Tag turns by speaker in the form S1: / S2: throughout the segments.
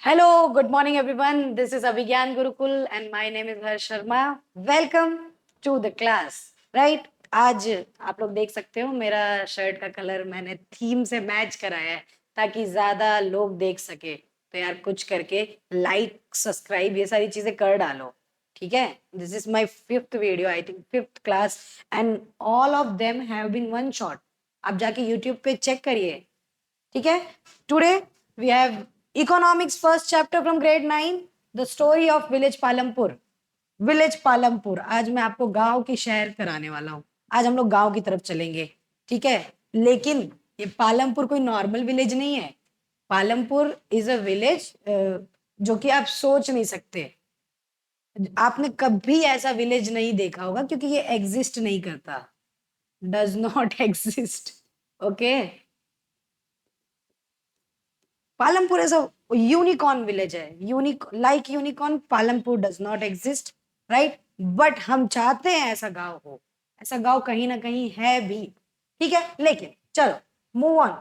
S1: Hello, good morning everyone. This is Abhigyan Gurukul and my name is Harsh Sharma. Welcome to the class. Right? आज आप लोग देख सकते हो मेरा शर्ट का कलर मैंने थीम से मैच कराया है ताकि ज्यादा लोग देख सके। तो यार कुछ करके लाइक सब्सक्राइब ये सारी चीजें कर डालो। ठीक है? This is my fifth video, I think fifth class, and all of them have been one shot. आप जाके यूट्यूब पे चेक करिए। ठीक है? Today we have economics first chapter from grade 9, the story of village Palampur. Village Palampur, आज मैं आपको गांव की शहर कराने वाला हूँ। आज हम लोग गांव की तरफ चलेंगे। ठीक है? लेकिन ये पालमपुर कोई नॉर्मल विलेज नहीं है। पालमपुर इज अ विलेज जो कि आप सोच नहीं सकते। आपने कभी ऐसा विलेज नहीं देखा होगा क्योंकि ये एग्जिस्ट नहीं करता। Does not exist. Okay? Palampur ऐसा यूनिकॉर्न विलेज है। Unicorn Palampur does not exist, right? But हम चाहते हैं ऐसा गांव हो। ऐसा गांव कहीं ना कहीं है भी। ठीक है? लेकिन चलो move on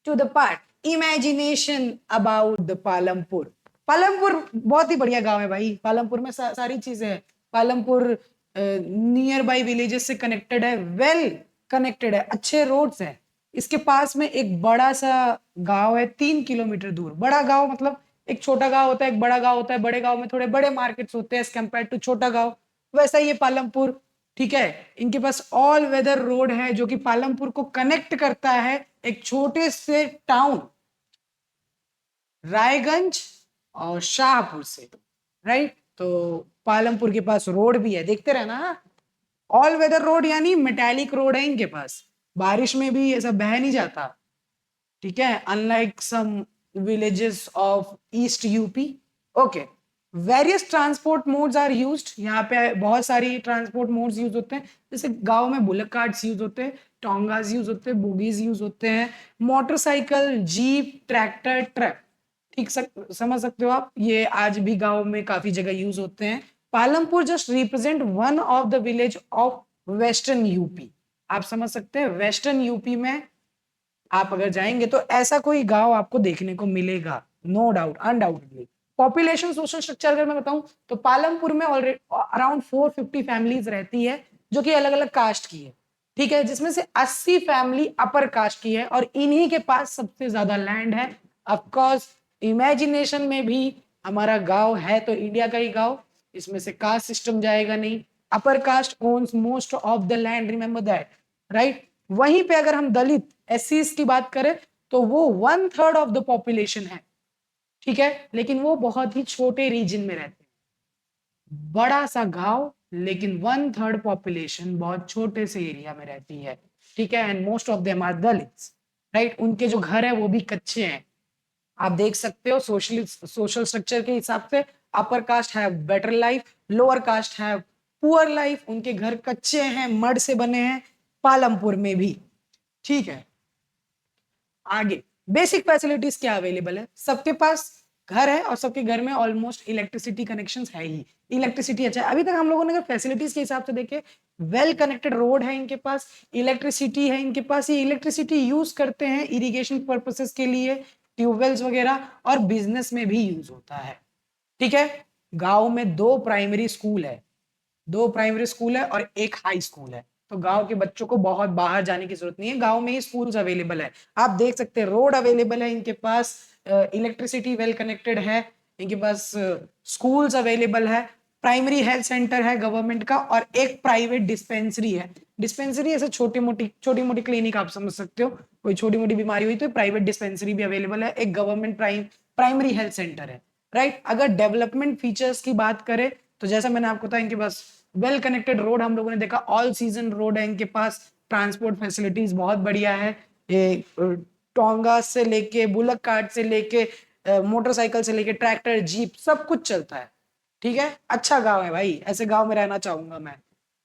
S1: to the part imagination about the Palampur. Palampur बहुत ही बढ़िया गांव है भाई। पालमपुर में सारी चीजें हैं। पालमपुर नियर बाई विलेजेस से कनेक्टेड है, वेल कनेक्टेड है, अच्छे रोड्स है। इसके पास में एक बड़ा सा गांव है 3 किलोमीटर दूर। बड़ा गांव मतलब एक छोटा गांव होता है, एक बड़ा गांव होता है। बड़े गांव में थोड़े बड़े मार्केट्स होते हैं एज कम्पेयर टू छोटा गांव। वैसा ही है पालमपुर। ठीक है? इनके पास ऑल वेदर रोड है जो कि पालमपुर को कनेक्ट करता है एक छोटे से टाउन रायगंज और शाहपुर से, राइट? तो पालमपुर के पास रोड भी है, देखते रहना। ऑल वेदर रोड यानी मेटालिक रोड है इनके पास। बारिश में भी ऐसा बह नहीं जाता। ठीक है? Unlike some villages of east UP. Okay, various transport modes are used. यहाँ पे बहुत सारी ट्रांसपोर्ट मोड्स यूज होते हैं। जैसे गांव में बुलक कार्ट्स यूज होते हैं, टोंगास यूज होते हैं, बोगीज यूज होते हैं, मोटरसाइकिल, जीप, ट्रैक्टर, ट्रक। ठीक समझ सकते हो आप। ये आज भी गांव में काफी जगह यूज होते हैं। Palampur just represent one of the village of western UP. आप समझ सकते हैं वेस्टर्न यूपी में आप अगर जाएंगे तो ऐसा कोई गांव आपको देखने को मिलेगा, no doubt, undoubtedly. Population social structure अगर मैं बताऊं तो पालमपुर में ऑलरेडी अराउंड 450 फैमिलीज रहती है जो कि अलग अलग कास्ट की है। ठीक है? जिसमें से 80 फैमिली अपर कास्ट की है और इन्हीं के पास सबसे ज्यादा लैंड है। ऑफकोर्स इमेजिनेशन में भी हमारा गांव है तो इंडिया का ही गांव, इसमें से कास्ट सिस्टम जाएगा नहीं। Upper caste owns most of the land, remember that, right? वहीं पे अगर हम दलित एससीज की बात करें तो वो 1/3 ऑफ द पॉपुलेशन है। ठीक है? लेकिन वो बहुत ही छोटे रीजन में रहते हैं। बड़ा सा गांव लेकिन 1/3 पॉपुलेशन बहुत छोटे से एरिया में रहती है। ठीक है? And most of them are Dalits, right? उनके जो घर है वो भी कच्चे हैं। आप देख सकते हो सोशल स्ट्रक्चर के हिसाब से upper caste have better life, lower caste have poor life. उनके घर कच्चे हैं, मड से बने हैं, पालमपुर में भी। ठीक है? आगे बेसिक फैसिलिटीज क्या अवेलेबल है? सबके पास घर है और सबके घर में ऑलमोस्ट इलेक्ट्रिसिटी कनेक्शंस है ही। इलेक्ट्रिसिटी अच्छा है। अभी तक हम लोगों ने अगर फैसिलिटीज के हिसाब से देखे, वेल कनेक्टेड रोड है इनके पास, इलेक्ट्रिसिटी है इनके पास। ये इलेक्ट्रिसिटी यूज करते हैं इरिगेशन पर्पसेस के लिए, ट्यूबवेल्स वगैरह, और बिजनेस में भी यूज होता है। ठीक है? गांव में 2 प्राइमरी स्कूल है, 2 प्राइमरी स्कूल है और एक हाई स्कूल है। तो गांव के बच्चों को बहुत बाहर जाने की जरूरत नहीं है, गांव में ही स्कूल्स अवेलेबल है। आप देख सकते हैं रोड अवेलेबल है इनके पास, इलेक्ट्रिसिटी वेल कनेक्टेड है इनके पास, स्कूल्स अवेलेबल है, प्राइमरी हेल्थ सेंटर है गवर्नमेंट का, और एक प्राइवेट डिस्पेंसरी है। डिस्पेंसरी ऐसे छोटी मोटी क्लिनिक आप समझ सकते हो। कोई छोटी मोटी बीमारी हुई तो प्राइवेट डिस्पेंसरी भी अवेलेबल है। एक गवर्नमेंट प्राइमरी हेल्थ सेंटर है, राइट? अगर डेवलपमेंट फीचर्स की बात करें तो जैसा मैंने आपको बताया, इनके पास वेल कनेक्टेड रोड हम लोगों ने देखा, ऑल सीजन रोड है इनके पास। ट्रांसपोर्ट फैसिलिटीज बहुत बढ़िया है। ये टोंगा से लेके बुलक कार्ट से लेके मोटरसाइकिल से लेके ट्रैक्टर, जीप, सब कुछ चलता है। ठीक है? अच्छा गांव है भाई, ऐसे गांव में रहना चाहूंगा मैं।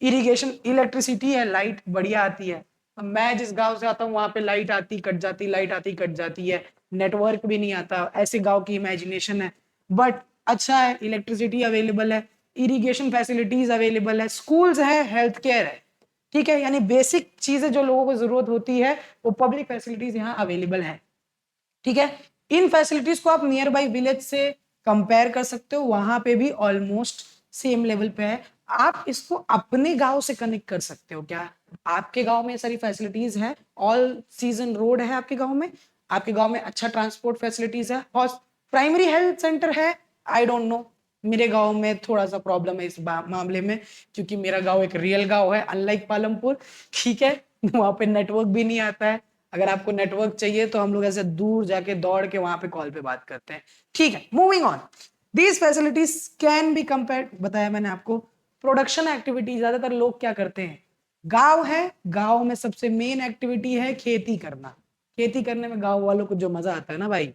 S1: इरिगेशन, इलेक्ट्रिसिटी है, लाइट बढ़िया आती है। मैं जिस गांव से आता हूँ वहां पे लाइट आती कट जाती, लाइट आती कट जाती है, नेटवर्क भी नहीं आता। ऐसे गांव की इमेजिनेशन है। बट अच्छा है, इलेक्ट्रिसिटी अवेलेबल है, इरिगेशन फैसिलिटीज अवेलेबल है, स्कूल्स है, हेल्थ केयर है। ठीक है? यानी बेसिक चीजें जो लोगों को जरूरत होती है वो पब्लिक फैसिलिटीज यहाँ अवेलेबल है। ठीक है? इन फैसिलिटीज को आप नियर बाई विलेज से कंपेयर कर सकते हो, वहां पे भी ऑलमोस्ट सेम लेवल पे है। आप इसको अपने गांव से कनेक्ट कर सकते हो क्या? आपके गांव में सारी फैसिलिटीज है, ऑल सीजन रोड है आपके गांव में, आपके गांव में अच्छा ट्रांसपोर्ट फैसिलिटीज है, प्राइमरी हेल्थ सेंटर है, आई डोंट नो, मेरे गांव में थोड़ा सा प्रॉब्लम है इस मामले में, क्योंकि मेरा गांव एक रियल गांव है अनलाइक पालमपुर, ठीक है। वहां पे नेटवर्क भी नहीं आता है, अगर आपको नेटवर्क चाहिए तो हम लोग ऐसे दूर जाके दौड़ के वहां पे कॉल पे बात करते हैं, ठीक है। Moving on, these facilities can be compared, बताया मैंने आपको। प्रोडक्शन एक्टिविटी, ज्यादातर लोग क्या करते हैं, गांव है, गांव में सबसे मेन एक्टिविटी है खेती करना, खेती करने में गांव वालों को जो मजा आता है ना भाई,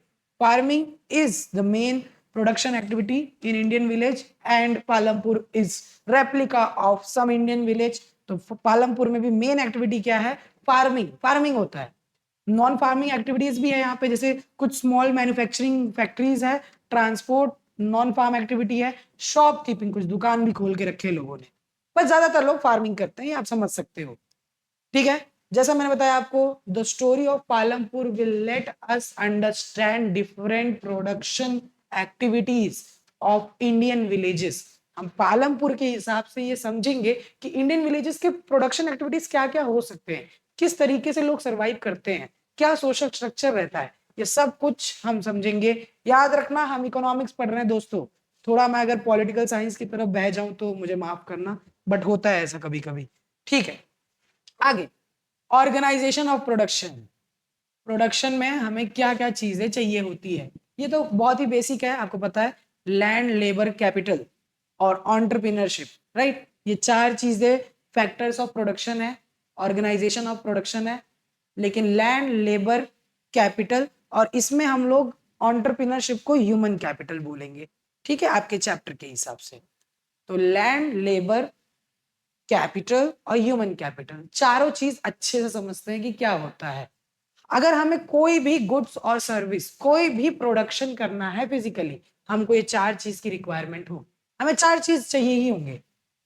S1: farming is the main production activity in Indian village and Palampur is replica of some Indian village। तो पालमपुर में भी मेन एक्टिविटी क्या है, फार्मिंग, फार्मिंग होता है। नॉन फार्मिंग एक्टिविटीज भी है यहाँ पे, जैसे कुछ स्मॉल मैन्युफैक्चरिंग फैक्ट्रीज है, ट्रांसपोर्ट नॉन फार्म एक्टिविटी है, शॉप कीपिंग, कुछ दुकान भी खोल के रखे लोगों ने, पर ज्यादातर लोग फार्मिंग करते हैं, ये आप समझ सकते हो, ठीक है। जैसा मैंने बताया आपको, the story of Palampur will let us understand different production activities of Indian villages. हम पालमपुर के हिसाब से ये समझेंगे कि इंडियन विलेजेस के प्रोडक्शन एक्टिविटीज क्या क्या हो सकते हैं, किस तरीके से लोग सरवाइव करते हैं, क्या सोशल स्ट्रक्चर रहता है, ये सब कुछ हम समझेंगे। याद रखना हम इकोनॉमिक्स पढ़ रहे हैं दोस्तों, थोड़ा मैं अगर पॉलिटिकल साइंस की तरफ बह जाऊं तो मुझे माफ करना, बट होता है ऐसा कभी कभी, ठीक है। आगे, ऑर्गेनाइजेशन ऑफ प्रोडक्शन, प्रोडक्शन में हमें क्या क्या चीजें चाहिए होती है, ये तो बहुत ही बेसिक है, आपको पता है, लैंड, लेबर, कैपिटल और एंटरप्रेन्योरशिप, राइट, ये चार चीजें फैक्टर्स ऑफ प्रोडक्शन है, ऑर्गेनाइजेशन ऑफ प्रोडक्शन है। लेकिन लैंड, लेबर, कैपिटल, और इसमें हम लोग एंटरप्रेन्योरशिप को ह्यूमन कैपिटल बोलेंगे, ठीक है, आपके चैप्टर के हिसाब से। तो लैंड, लेबर, कैपिटल और ह्यूमन कैपिटल, चारों चीज अच्छे से समझते हैं कि क्या होता है। अगर हमें कोई भी गुड्स और सर्विस, कोई भी प्रोडक्शन करना है फिजिकली, हमको ये चार चीज की रिक्वायरमेंट हो, हमें चार चीज चाहिए ही होंगे,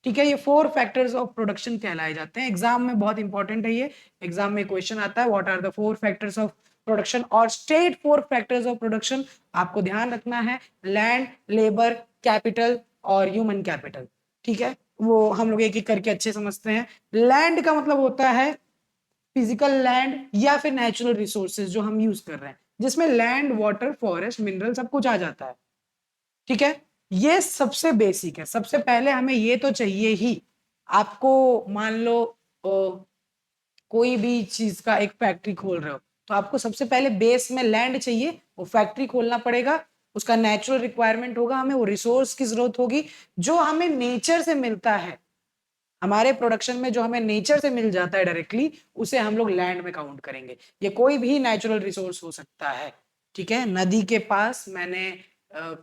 S1: ठीक है। ये फोर फैक्टर्स ऑफ प्रोडक्शन कहलाए जाते हैं, एग्जाम में बहुत इंपॉर्टेंट है ये, एग्जाम में क्वेश्चन आता है, what are the four factors of production और state four factors of production, आपको ध्यान रखना है, लैंड, लेबर, कैपिटल और ह्यूमन कैपिटल, ठीक है। वो हम लोग एक एक करके अच्छे समझते हैं। लैंड का मतलब होता है फिजिकल लैंड या फिर नेचुरल रिसोर्सेज जो हम यूज कर रहे हैं, जिसमें लैंड, वाटर, फॉरेस्ट, मिनरल सब कुछ आ जाता है, ठीक है। ये सबसे बेसिक है, सबसे पहले हमें ये तो चाहिए ही। आपको मान लो कोई भी चीज का एक फैक्ट्री खोल रहे हो, तो आपको सबसे पहले बेस में लैंड चाहिए, वो फैक्ट्री खोलना पड़ेगा, उसका नेचुरल रिक्वायरमेंट होगा, हमें वो रिसोर्स की जरूरत होगी जो हमें नेचर से मिलता है, हमारे प्रोडक्शन में जो हमें नेचर से मिल जाता है डायरेक्टली, उसे हम लोग लैंड में काउंट करेंगे। ये कोई भी नेचुरल रिसोर्स हो सकता है, ठीक है। नदी के पास मैंने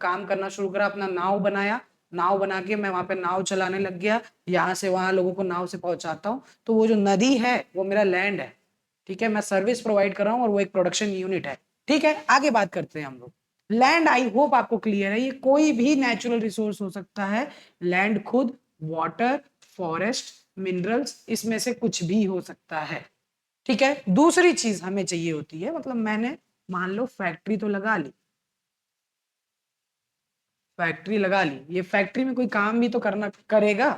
S1: काम करना शुरू करा, अपना नाव बनाया, नाव बना के मैं वहां पे नाव चलाने लग गया, यहाँ से वहां लोगों को नाव से पहुंचाता हूँ, तो वो जो नदी है वो मेरा लैंड है, ठीक है, मैं सर्विस प्रोवाइड कर रहा हूँ और वो एक प्रोडक्शन यूनिट है, ठीक है। आगे बात करते हैं हम लोग, लैंड, आई होप आपको क्लियर है, ये कोई भी नेचुरल रिसोर्स हो सकता है, लैंड खुद, वाटर, फॉरेस्ट, मिनरल्स, इसमें से कुछ भी हो सकता है, ठीक है। दूसरी चीज हमें चाहिए होती है, मतलब मैंने मान लो फैक्ट्री तो लगा ली, फैक्ट्री लगा ली, ये फैक्ट्री में कोई काम भी तो करना करेगा,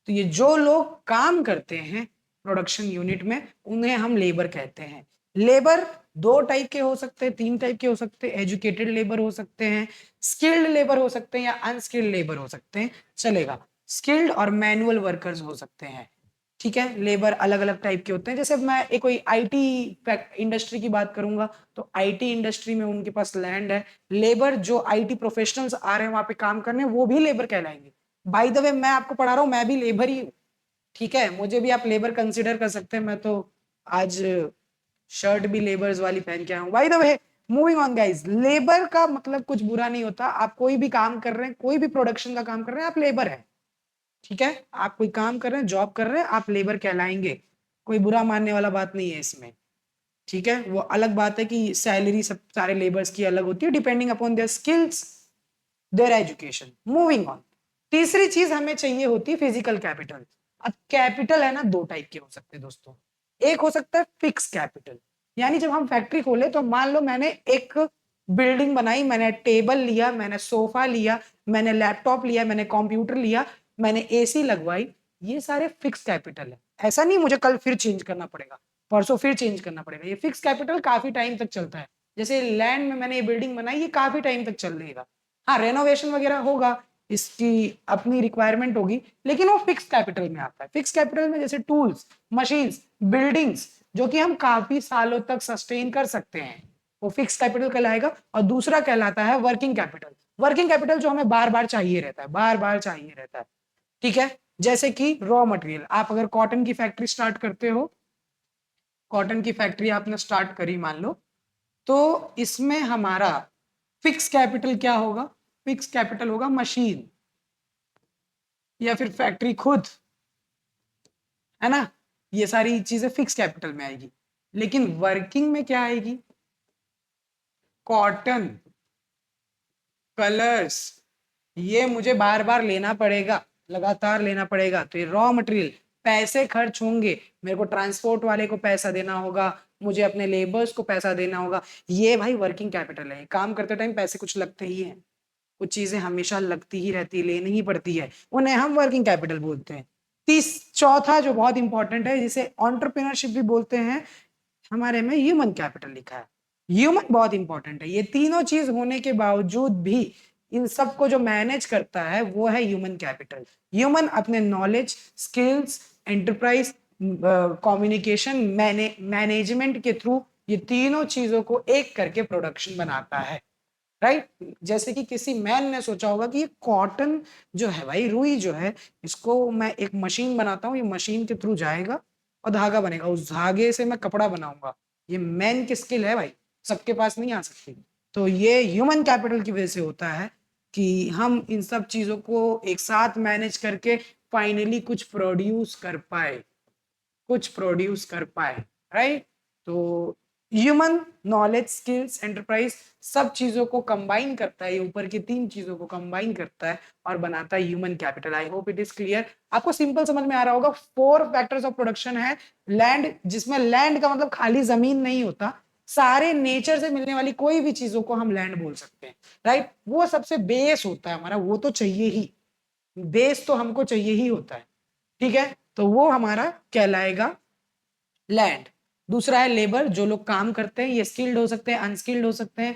S1: तो ये जो लोग काम करते हैं प्रोडक्शन यूनिट में, उन्हें हम लेबर कहते हैं। लेबर दो टाइप के हो सकते हैं, तीन टाइप के हो सकते हैं, एजुकेटेड लेबर हो सकते हैं, स्किल्ड लेबर हो सकते हैं, या अनस्किल्ड लेबर हो सकते हैं, चलेगा, स्किल्ड और मैनुअल वर्कर्स हो सकते हैं, ठीक है। लेबर अलग अलग टाइप के होते हैं, जैसे मैं एक कोई आईटी इंडस्ट्री की बात करूंगा, तो आईटी इंडस्ट्री में उनके पास लैंड है, लेबर जो आईटी प्रोफेशनल्स आ रहे हैं वहां पे काम करने, वो भी लेबर कहलाएंगे। बाय द वे मैं आपको पढ़ा रहा हूँ, मैं भी लेबर ही हूँ, ठीक है, मुझे भी आप लेबर कंसिडर कर सकते हैं, मैं तो आज शर्ट भी लेबर्स वाली पहन के आया हूँ। By the way, moving on guys, labour का मतलब कुछ बुरा नहीं होता, आप कोई भी काम कर रहे हैं, कोई भी प्रोडक्शन का काम कर रहे हैं, आप लेबर है, ठीक है, आप कोई काम कर रहे हैं, जॉब कर रहे हैं, आप लेबर कहलाएंगे, कोई बुरा मानने वाला बात नहीं है इसमें, ठीक है। वो अलग बात है कि सैलरी सब सारे लेबर्स की अलग होती है, depending upon their skills, there education. Moving on, तीसरी चीज हमें चाहिए होती है फिजिकल कैपिटल। अब कैपिटल है ना, दो टाइप के हो सकते हैं दोस्तों, एक हो सकता है फिक्स कैपिटल, यानी जब हम फैक्ट्री खोले तो मान लो मैंने एक बिल्डिंग बनाई, मैंने टेबल लिया, मैंने सोफा लिया, मैंने लैपटॉप लिया, मैंने कंप्यूटर लिया, मैंने एसी लगवाई, ये सारे फिक्स कैपिटल है। ऐसा नहीं मुझे कल फिर चेंज करना पड़ेगा, परसों फिर चेंज करना पड़ेगा। ये फिक्स कैपिटल काफी टाइम तक चलता है। जैसे लैंड में मैंने ये बिल्डिंग बनाई, ये काफी टाइम तक चल रहेगा। हाँ, रेनोवेशन वगैरह होगा, इसकी अपनी रिक्वायरमेंट होगी, लेकिन वो फिक्स कैपिटल में आता है। फिक्स कैपिटल में जैसे टूल्स, मशीन्स, बिल्डिंग्स जो कि हम काफी सालों तक सस्टेन कर सकते हैं, वो फिक्स कैपिटल कहलाएगा। और दूसरा कहलाता है वर्किंग कैपिटल। वर्किंग कैपिटल जो हमें बार बार चाहिए रहता है, बार बार चाहिए रहता है, ठीक है। जैसे कि रॉ मटेरियल, आप अगर कॉटन की फैक्ट्री स्टार्ट करते हो, कॉटन की फैक्ट्री आपने स्टार्ट करी मान लो, तो इसमें हमारा फिक्स कैपिटल क्या होगा? फिक्स कैपिटल होगा मशीन या फिर फैक्ट्री खुद, है ना। ये सारी चीजें फिक्स कैपिटल में आएगी। लेकिन वर्किंग में क्या आएगी? कॉटन, कलर्स, ये मुझे बार बार लेना पड़ेगा, लगातार लेना पड़ेगा, तो ये रॉ मटेरियल, पैसे खर्च होंगे, मेरे को ट्रांसपोर्ट वाले को पैसा देना होगा, मुझे अपने लेबर्स को पैसा देना होगा, ये भाई वर्किंग कैपिटल है। काम करते टाइम पैसे कुछ लगते ही हैं, कुछ चीजें हमेशा लगती ही रहती है, लेनी ही पड़ती है, उन्हें हम वर्किंग कैपिटल बोलते हैं। चौथा जो बहुत इंपॉर्टेंट है, जिसे एंटरप्रेन्योरशिप भी बोलते हैं, हमारे में ह्यूमन कैपिटल लिखा है। ह्यूमन बहुत इंपॉर्टेंट है। ये तीनों चीज होने के बावजूद भी इन सबको जो मैनेज करता है वो है ह्यूमन कैपिटल। ह्यूमन अपने knowledge, skills, enterprise, communication, management के थ्रू ये तीनों चीजों को एक करके प्रोडक्शन बनाता है, राइट। जैसे कि किसी मैन ने सोचा होगा कि ये कॉटन जो है भाई, रुई जो है, इसको मैं एक मशीन बनाता हूँ, ये मशीन के थ्रू जाएगा और धागा बनेगा, उस धागे से मैं कपड़ा बनाऊंगा। ये मैन की स्किल है भाई, सबके पास नहीं आ सकती। तो ये ह्यूमन कैपिटल की वजह से होता है कि हम इन सब चीजों को एक साथ मैनेज करके फाइनली कुछ प्रोड्यूस कर पाए, कुछ प्रोड्यूस कर पाए, राइट। तो ह्यूमन नॉलेज, स्किल्स, एंटरप्राइज सब चीजों को कंबाइन करता है, ये ऊपर की तीन चीजों को कंबाइन करता है और बनाता है human capital. I hope it is clear, आपको सिंपल समझ में आ रहा होगा। 4 फैक्टर्स ऑफ प्रोडक्शन है। लैंड, जिसमें लैंड का मतलब खाली जमीन नहीं होता, सारे नेचर से मिलने वाली कोई भी चीजों को हम लैंड बोल सकते हैं, राइट। वो सबसे बेस होता है हमारा, वो तो चाहिए ही, बेस तो हमको चाहिए ही होता है, ठीक है। तो वो हमारा कहलाएगा लैंड। दूसरा है लेबर, जो लोग काम करते हैं, ये स्किल्ड हो सकते हैं, अनस्किल्ड हो सकते हैं,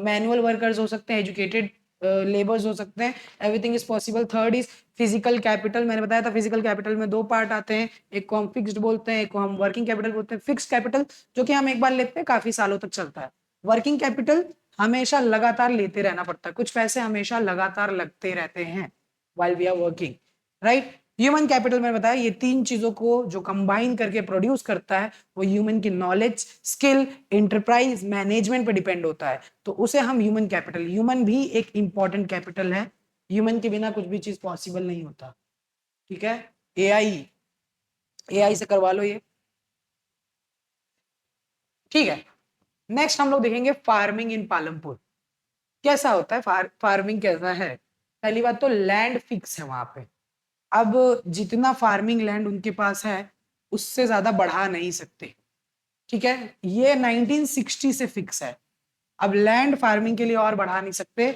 S1: मैनुअल वर्कर्स हो सकते हैं, एजुकेटेड लेबर्स हो सकते हैं, everything is possible. Third is physical capital, मैंने बताया था फिजिकल कैपिटल में 2 पार्ट आते हैं, एक को हम फिक्स्ड बोलते हैं, एक को हम वर्किंग कैपिटल बोलते हैं। फिक्स्ड कैपिटल जो कि हम एक बार लेते हैं, काफी सालों तक चलता है। वर्किंग कैपिटल हमेशा लगातार लेते रहना पड़ता है, कुछ पैसे हमेशा लगातार लगते रहते हैं while we are working, right. Human capital मैंने बताया, ये तीन चीजों को जो कंबाइन करके प्रोड्यूस करता है, वो ह्यूमन की नॉलेज, स्किल, एंटरप्राइज, मैनेजमेंट पे डिपेंड होता है, तो उसे हम ह्यूमन कैपिटल। ह्यूमन भी एक इंपॉर्टेंट कैपिटल है, ह्यूमन के बिना कुछ भी चीज पॉसिबल नहीं होता, ठीक है। एआई, एआई से करवा लो ये, ठीक है। नेक्स्ट हम लोग देखेंगे फार्मिंग इन पालमपुर। कैसा होता है फार्मिंग कैसा है? पहली बात तो लैंड फिक्स है वहां पे। अब जितना फार्मिंग लैंड उनके पास है, उससे ज्यादा बढ़ा नहीं सकते, ठीक है। ये 1960 से फिक्स है। अब लैंड फार्मिंग के लिए और बढ़ा नहीं सकते,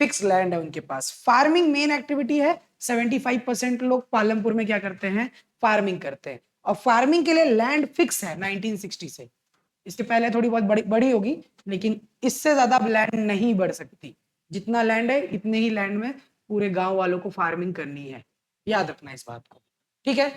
S1: फिक्स लैंड है उनके पास। फार्मिंग मेन एक्टिविटी है, 75% लोग पालमपुर में क्या करते हैं? फार्मिंग करते हैं। और फार्मिंग के लिए लैंड फिक्स है 1960 से। इसके पहले थोड़ी बहुत बड़ी बड़ी होगी, लेकिन इससे ज्यादा लैंड नहीं बढ़ सकती। जितना लैंड है, इतने ही लैंड में पूरे गांव वालों को फार्मिंग करनी है, याद रखना इस बात को, ठीक है।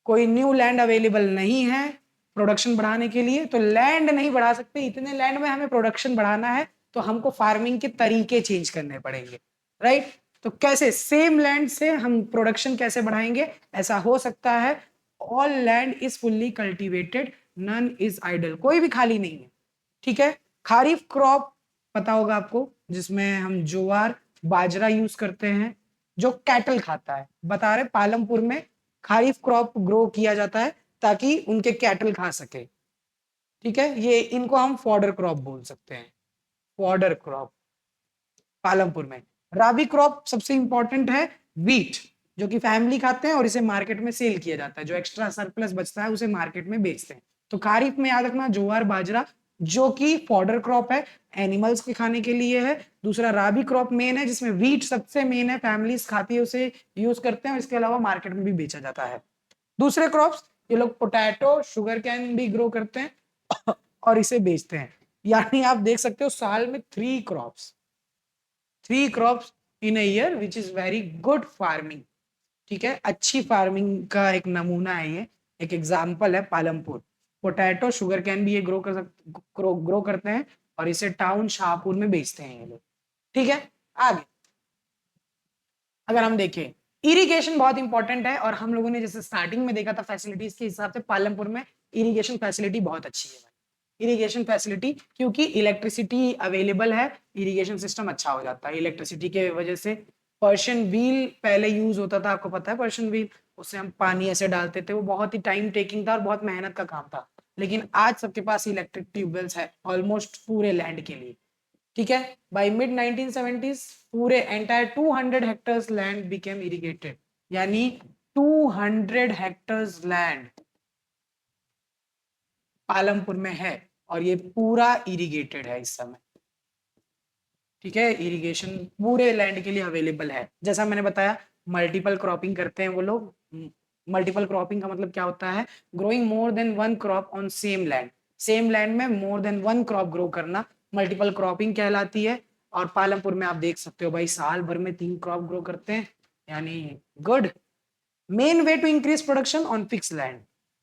S1: कोई न्यू लैंड अवेलेबल नहीं है प्रोडक्शन बढ़ाने के लिए, तो लैंड नहीं बढ़ा सकते। इतने लैंड में हमें प्रोडक्शन बढ़ाना है, तो हमको फार्मिंग के तरीके चेंज करने पड़ेंगे, राइट। तो कैसे सेम लैंड से हम प्रोडक्शन कैसे बढ़ाएंगे? ऐसा हो सकता है all land is fully cultivated, none is idle, कोई भी खाली नहीं है, ठीक है। खारिफ क्रॉप पता होगा आपको, जिसमें हम ज्वार, बाजरा यूज करते हैं, जो कैटल खाता है। बता रहे पालमपुर में खारिफ क्रॉप ग्रो किया जाता है ताकि उनके कैटल खा सके, ठीक है। ये इनको हम फॉडर क्रॉप बोल सकते हैं, फॉडर क्रॉप पालमपुर में। राबी क्रॉप सबसे इंपॉर्टेंट है वीट, जो कि फैमिली खाते हैं और इसे मार्केट में सेल किया जाता है, जो एक्स्ट्रा सरप्लस बचता है उसे मार्केट में बेचते हैं। तो खारिफ में याद रखना ज्वार, बाजरा, जो कि फॉडर क्रॉप है, एनिमल्स के खाने के लिए है। दूसरा राबी क्रॉप मेन है, जिसमें व्हीट सबसे मेन है, फैमिलीज खाती है, उसे यूज करते हैं, इसके अलावा मार्केट में भी बेचा जाता है। दूसरे क्रॉप्स ये लोग पोटैटो, शुगर कैन भी ग्रो करते हैं और इसे बेचते हैं। यानी आप देख सकते हो साल में 3 crops in a year, which is very good farming. ठीक है, अच्छी फार्मिंग का एक नमूना है ये, एक एग्जाम्पल है पालमपुर। पोटैटो, शुगर कैन भी ये ग्रो करते हैं और इसे टाउन शाहपुर में बेचते हैं ये लोग। ठीक है, आगे अगर हम देखें, इरिगेशन बहुत इंपॉर्टेंट है, और हम लोगों ने जैसे स्टार्टिंग में देखा था फैसिलिटीज के हिसाब से पालमपुर में इरिगेशन फैसिलिटी बहुत अच्छी है भाई। इरिगेशन फैसिलिटी, क्योंकि इलेक्ट्रिसिटी अवेलेबल है, इरिगेशन सिस्टम अच्छा हो जाता है इलेक्ट्रिसिटी के वजह से। पर्शियन व्हील पहले यूज होता था, आपको पता है पर्शियन व्हील, उससे हम पानी ऐसे डालते थे, वो बहुत ही टाइम टेकिंग था और बहुत मेहनत का काम था। लेकिन आज सबके पास इलेक्ट्रिक ट्यूबवेल्स है ऑलमोस्ट पूरे लैंड के लिए। ठीक है, बाय मिड 1970s पूरे entire 200 hectares land became irrigated. यानी 200 हेक्टर्स लैंड पालमपुर में है और ये पूरा इरिगेटेड है इस समय। ठीक है, इरिगेशन पूरे लैंड के लिए अवेलेबल है। जैसा मैंने बताया, मल्टीपल क्रॉपिंग करते हैं वो लोग। मल्टीपल क्रॉपिंग का मतलब क्या होता है? Growing more than one crop on same land. Same land में more than one crop grow करना मल्टीपल क्रॉपिंग कहलाती है। और पालमपुर में आप देख सकते हो भाई, साल भर में 3 क्रॉप ग्रो करते हैं, यानी good. Main way to increase production on fixed land.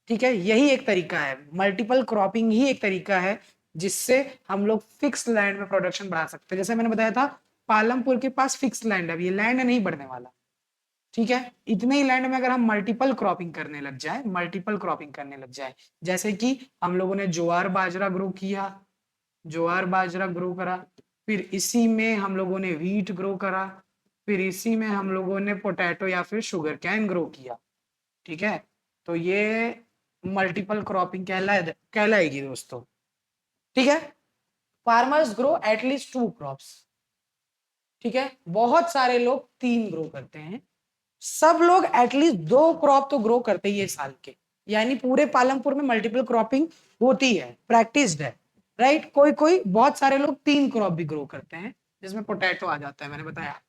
S1: ठीक है, यही एक तरीका है, मल्टीपल क्रॉपिंग ही एक तरीका है जिससे हम लोग फिक्स लैंड में प्रोडक्शन बढ़ा सकते हैं। जैसे मैंने बताया था, पालमपुर के पास फिक्स लैंड है, अब ये लैंड नहीं बढ़ने वाला। ठीक है, इतने ही लैंड में अगर हम मल्टीपल क्रॉपिंग करने लग जाए, जैसे कि हम लोगों ने ज्वार बाजरा ग्रो किया, ज्वार बाजरा ग्रो करा, फिर इसी में हम लोगों ने व्हीट ग्रो करा, फिर इसी में हम लोगों ने पोटैटो या फिर शुगर कैन ग्रो किया। ठीक है, तो ये मल्टीपल क्रॉपिंग कहलाएगी दोस्तों। ठीक है, फार्मर्स ग्रो एटलीस्ट 2 क्रॉप्स। ठीक है, बहुत सारे लोग 3 ग्रो करते हैं, सब लोग एटलीस्ट 2 क्रॉप तो ग्रो करते ही है साल के। यानी पूरे पालमपुर में मल्टीपल क्रॉपिंग होती है, प्रैक्टिस्ड है, राइट। कोई कोई बहुत सारे लोग 3 क्रॉप भी ग्रो करते हैं, जिसमें पोटैटो आ जाता है, मैंने बताया।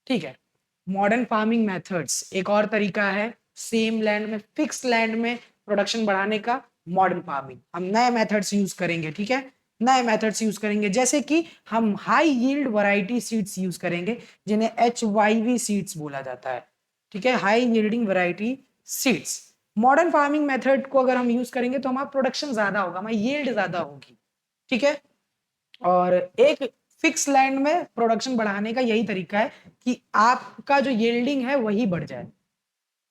S1: ठीक है, मॉडर्न फार्मिंग मेथड्स एक और तरीका है सेम लैंड में, फिक्स लैंड में प्रोडक्शन बढ़ाने का। मॉडर्न फार्मिंग हम नए मेथड्स यूज करेंगे। ठीक है, नए मेथड्स यूज करेंगे, जैसे कि हम high yield variety seeds use करेंगे, जिन्हें HYV सीड्स बोला जाता है। ठीक है, high yielding variety seeds. Modern farming method को अगर हम यूज करेंगे तो हमारा प्रोडक्शन ज्यादा होगा, हमारी यील्ड ज्यादा होगी। ठीक है, और एक फिक्स लैंड में प्रोडक्शन बढ़ाने का यही तरीका है कि आपका जो यील्डिंग है वही बढ़ जाए।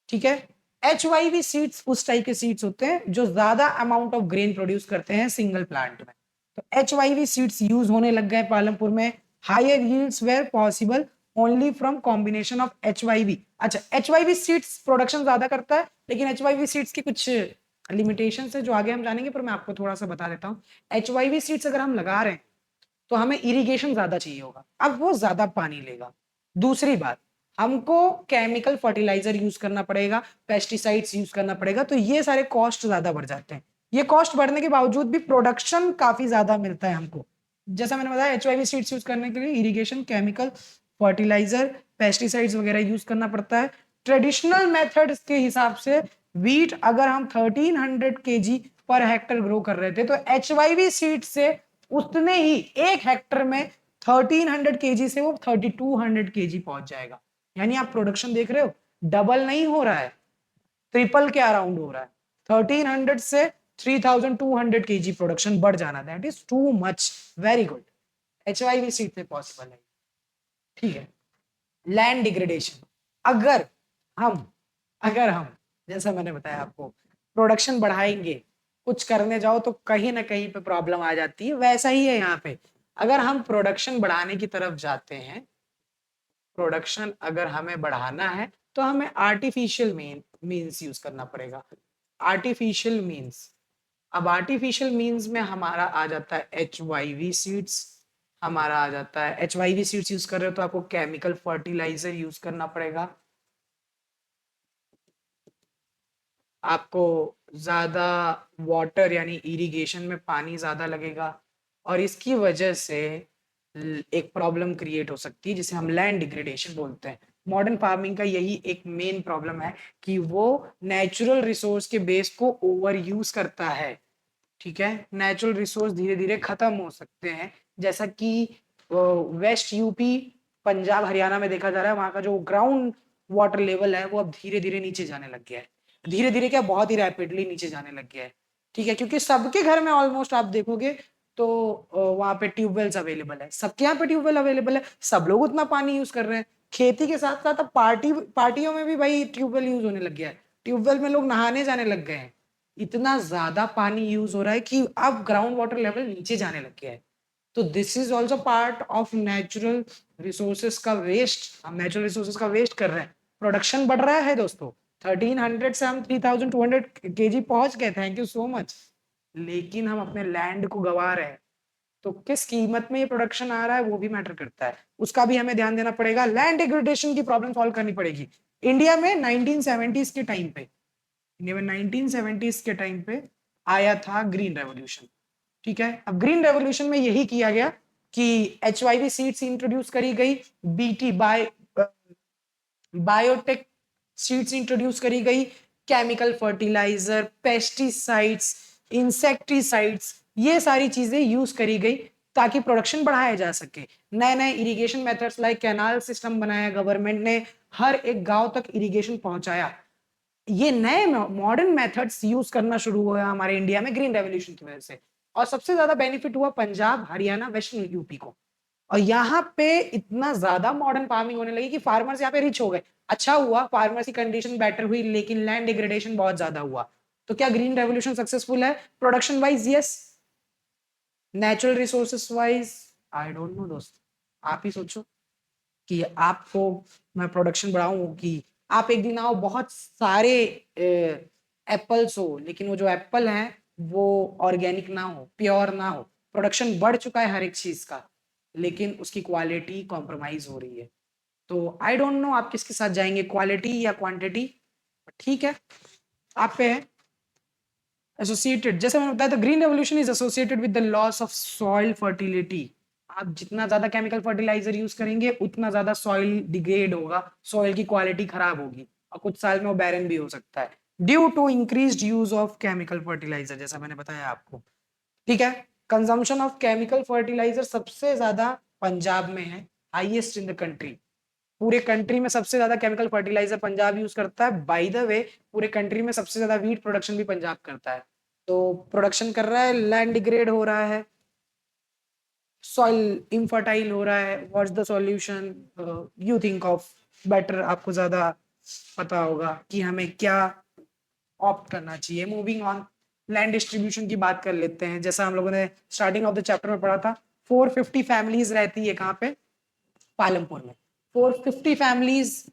S1: ठीक है, HYV सीड्स उस टाइप के सीड्स होते हैं जो ज्यादा अमाउंट ऑफ ग्रेन प्रोड्यूस करते हैं सिंगल प्लांट में। तो HYV सीड्स यूज होने लग गए पालमपुर में। Higher yields were possible only from combination of HYV। अच्छा, HYV सीड्स प्रोडक्शन ज्यादा करता है, लेकिन HYV सीड्स की कुछ लिमिटेशन है जो आगे हम जानेंगे, पर मैं आपको थोड़ा सा बता देता हूँ। HYV सीड्स अगर हम लगा रहे हैं तो हमें इरिगेशन ज्यादा चाहिए होगा, अब वो ज्यादा पानी लेगा। दूसरी बात, हमको केमिकल फर्टिलाइजर यूज करना पड़ेगा, पेस्टिसाइड्स यूज करना पड़ेगा, तो ये सारे कॉस्ट ज्यादा बढ़ जाते हैं। ये कॉस्ट बढ़ने के बावजूद भी प्रोडक्शन काफी ज्यादा मिलता है हमको। जैसा मैंने बताया, HYV सीड्स यूज करने के लिए इरिगेशन, केमिकल फर्टिलाइजर, पेस्टिसाइड्स वगैरह यूज करना पड़ता है। ट्रेडिशनल मेथड्स के हिसाब से वीट अगर हम 1300 kg पर हेक्टर ग्रो कर रहे थे, तो HYV सीड से उतने ही एक हेक्टर में 1300 kg से वो 3200 kg पहुंच जाएगा। यानी आप प्रोडक्शन देख रहे हो, डबल नहीं हो रहा है, ट्रिपल के अराउंड हो रहा है। 1300 से 3200 kg प्रोडक्शन बढ़ जाना, that is too much, very good. HYV seed से पॉसिबल है। ठीक है, लैंड डिग्रेडेशन, अगर हम अगर हम जैसा मैंने बताया आपको, प्रोडक्शन बढ़ाएंगे, कुछ करने जाओ तो कहीं ना कहीं पे प्रॉब्लम आ जाती है, वैसा ही है यहाँ पे। अगर हम प्रोडक्शन बढ़ाने की तरफ जाते हैं, प्रोडक्शन अगर हमें बढ़ाना है तो हमें आर्टिफिशियल मीन्स यूज करना पड़ेगा। आर्टिफिशियल मीन्स, अब आर्टिफिशियल मीन्स में हमारा आ जाता है HYV सीड्स, हमारा आ जाता है HYV सीड्स यूज कर रहे हो तो आपको केमिकल फर्टिलाइजर यूज करना पड़ेगा। आपको ज्यादा वाटर यानी इरिगेशन में पानी ज्यादा लगेगा और इसकी वजह से एक प्रॉब्लम क्रिएट हो सकती है जिसे हम लैंड डिग्रेडेशन बोलते हैं। मॉडर्न फार्मिंग का यही एक मेन प्रॉब्लम है कि वो नेचुरल रिसोर्स के बेस को ओवर यूज करता है। ठीक है, नेचुरल रिसोर्स धीरे धीरे खत्म हो सकते हैं, जैसा कि वेस्ट यूपी, पंजाब, हरियाणा में देखा जा रहा है। वहां का जो ग्राउंड वाटर लेवल है वो अब धीरे धीरे नीचे जाने लग गया है। धीरे धीरे क्या, बहुत ही रैपिडली नीचे जाने लग गया है। ठीक है, क्योंकि सबके घर में ऑलमोस्ट आप देखोगे तो वहां पे ट्यूबवेल्स अवेलेबल है, सबके यहाँ पे ट्यूबवेल अवेलेबल है, सब लोग उतना पानी यूज कर रहे हैं। खेती के साथ साथ अब पार्टियों में भी भाई ट्यूबवेल यूज होने लग गया है। ट्यूबवेल में लोग नहाने जाने लग गए हैं। इतना ज्यादा पानी यूज हो रहा है कि अब ग्राउंड वाटर लेवल नीचे जाने लग गया है। तो this is also part of natural resources का वेस्ट। हम नेचुरल रिसोर्सेस का वेस्ट कर रहे हैं। प्रोडक्शन बढ़ रहा है दोस्तों, 1300 से हम 3200 केजी पहुंच गए, थैंक यू सो मच। लेकिन हम अपने लैंड को गवा रहे हैं। तो किस कीमत में ये प्रोडक्शन आ रहा है वो भी मैटर करता है, उसका भी हमें ध्यान देना पड़ेगा। लैंड डिग्रेडेशन की प्रॉब्लम सॉल्व करनी पड़ेगी। इंडिया में 1970s के टाइम पे, इंडिया में 1970s के टाइम पे आया था ग्रीन रेवोल्यूशन। ठीक है, अब ग्रीन रेवोल्यूशन में यही किया गया कि HYV सीड्स इंट्रोड्यूस करी गई, BT बायोटेक सीड्स इंट्रोड्यूस करी गई, केमिकल फर्टिलाइजर, पेस्टिसाइड्स, इंसेक्टिसाइड्स, ये सारी चीजें यूज करी गई ताकि प्रोडक्शन बढ़ाया जा सके। नए नए irrigation methods like canal system बनाया, गवर्नमेंट ने हर एक गांव तक इरिगेशन पहुंचाया। ये नए मॉडर्न मेथड्स यूज करना शुरू हुआ हमारे इंडिया में ग्रीन रेवोल्यूशन की वजह से। और सबसे ज्यादा बेनिफिट हुआ पंजाब, हरियाणा, वेस्टर्न यूपी को। और यहाँ पे इतना ज्यादा मॉडर्न फार्मिंग होने लगी कि फार्मर्स यहाँ पे रिच हो गए। अच्छा हुआ, फार्मर्स की कंडीशन बेटर हुई, लेकिन लैंड डिग्रेडेशन बहुत ज्यादा हुआ। तो क्या ग्रीन रेवोल्यूशन सक्सेसफुल है? Production wise yes, natural resources wise I don't know दोस्त। आप ही सोचो कि आपको मैं प्रोडक्शन बढ़ाऊं कि आप एक दिन आओ बहुत सारे एप्पल्स हो, लेकिन वो जो एप्पल हैं वो ऑर्गेनिक ना हो, प्योर ना हो। प्रोडक्शन बढ़ चुका है हर एक चीज का, लेकिन उसकी क्वालिटी कॉम्प्रोमाइज हो रही है। तो आई डोंट नो आप किसके साथ जाएंगे, क्वालिटी या क्वांटिटी। ठीक है, आप पे है। एसोसिएटेड, जैसे मैंने बताया था, green revolution is associated with the loss of soil fertility. आप जितना ज्यादा केमिकल फर्टिलाइजर यूज करेंगे उतना ज्यादा सॉइल डिग्रेड होगा, सॉइल की क्वालिटी खराब होगी और कुछ साल में वो बैरन भी हो सकता है due to increased use of chemical fertilizer, जैसा मैंने बताया आपको। ठीक है, कंजम्पशन ऑफ केमिकल फर्टिलाइजर सबसे ज्यादा पंजाब में है, हाईएस्ट इन द कंट्री। पूरे कंट्री में सबसे ज्यादा केमिकल फर्टिलाइजर पंजाब यूज करता है। बाय द वे, पूरे कंट्री में सबसे ज्यादा वीट प्रोडक्शन भी पंजाब करता है। तो प्रोडक्शन कर रहा है, लैंड डिग्रेड हो रहा है, सॉइल इनफर्टाइल हो रहा है। What's the solution you think of? Better, आपको ज्यादा पता होगा कि हमें क्या ऑप्ट करना चाहिए। मूविंग ऑन, लैंड डिस्ट्रीब्यूशन की बात कर लेते हैं। जैसा हम लोगों ने स्टार्टिंग ऑफ द चैप्टर में पढ़ा था, 450 फैमिलीज रहती है कहाँ पे? पालमपुर में। 450 फैमिलीज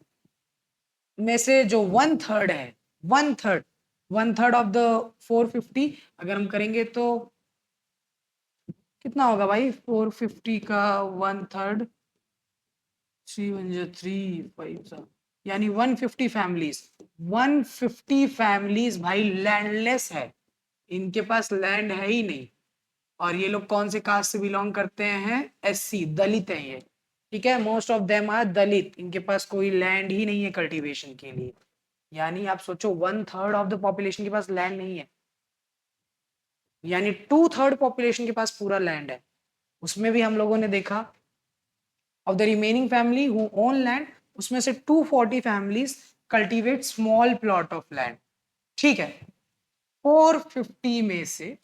S1: में से जो 1/3 है, 1/3 ऑफ द 450 अगर हम करेंगे तो कितना होगा भाई? 450 का 1/3, 3 यानी 150 फैमिलीज। 150 फैमिलीज भाई लैंडलेस है, इनके पास लैंड है ही नहीं। और ये लोग कौन से कास्ट से बिलोंग करते हैं? SC, दलित है ये। ठीक है, मोस्ट ऑफ देम आर दलित, इनके पास कोई लैंड ही नहीं है कल्टीवेशन के लिए। यानी आप सोचो 1/3 ऑफ द पॉपुलेशन के पास लैंड नहीं है, यानी 2/3 पॉपुलेशन के पास पूरा लैंड है। उसमें भी हम लोगों ने देखा of the remaining family who own land, उसमें से 240 families cultivate small plot of land. ठीक है, 450 में से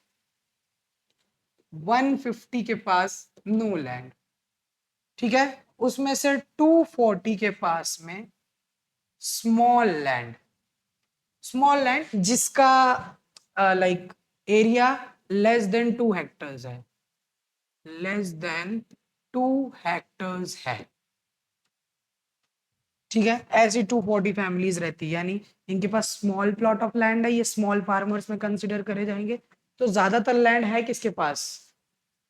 S1: 150 के पास नो लैंड। ठीक है, उसमें से 240 के पास में स्मॉल लैंड, स्मॉल लैंड जिसका like area less than 2 hectares है, लेस देन 2 हेक्टर्स है। ठीक है, ऐसी 240 फैमिलीज रहती है, यानी इनके पास स्मॉल प्लॉट ऑफ लैंड है, ये स्मॉल फार्मर्स में कंसिडर करे जाएंगे। तो ज्यादातर लैंड है किसके पास?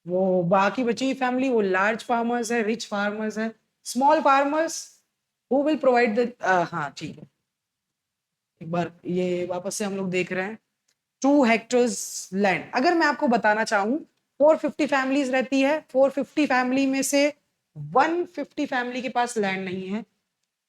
S1: वो बाकी बची हुई फैमिली, वो लार्ज फार्मर्स है, रिच फार्मर्स है। Small farmers who will provide the, हाँ ठीक है, एक बार ये वापस से हम लोग देख रहे हैं 2 हेक्टर्स लैंड। अगर मैं आपको बताना चाहूँ 450 फैमिलीज रहती है, 450 फैमिली में से 150 फैमिली के पास लैंड नहीं है।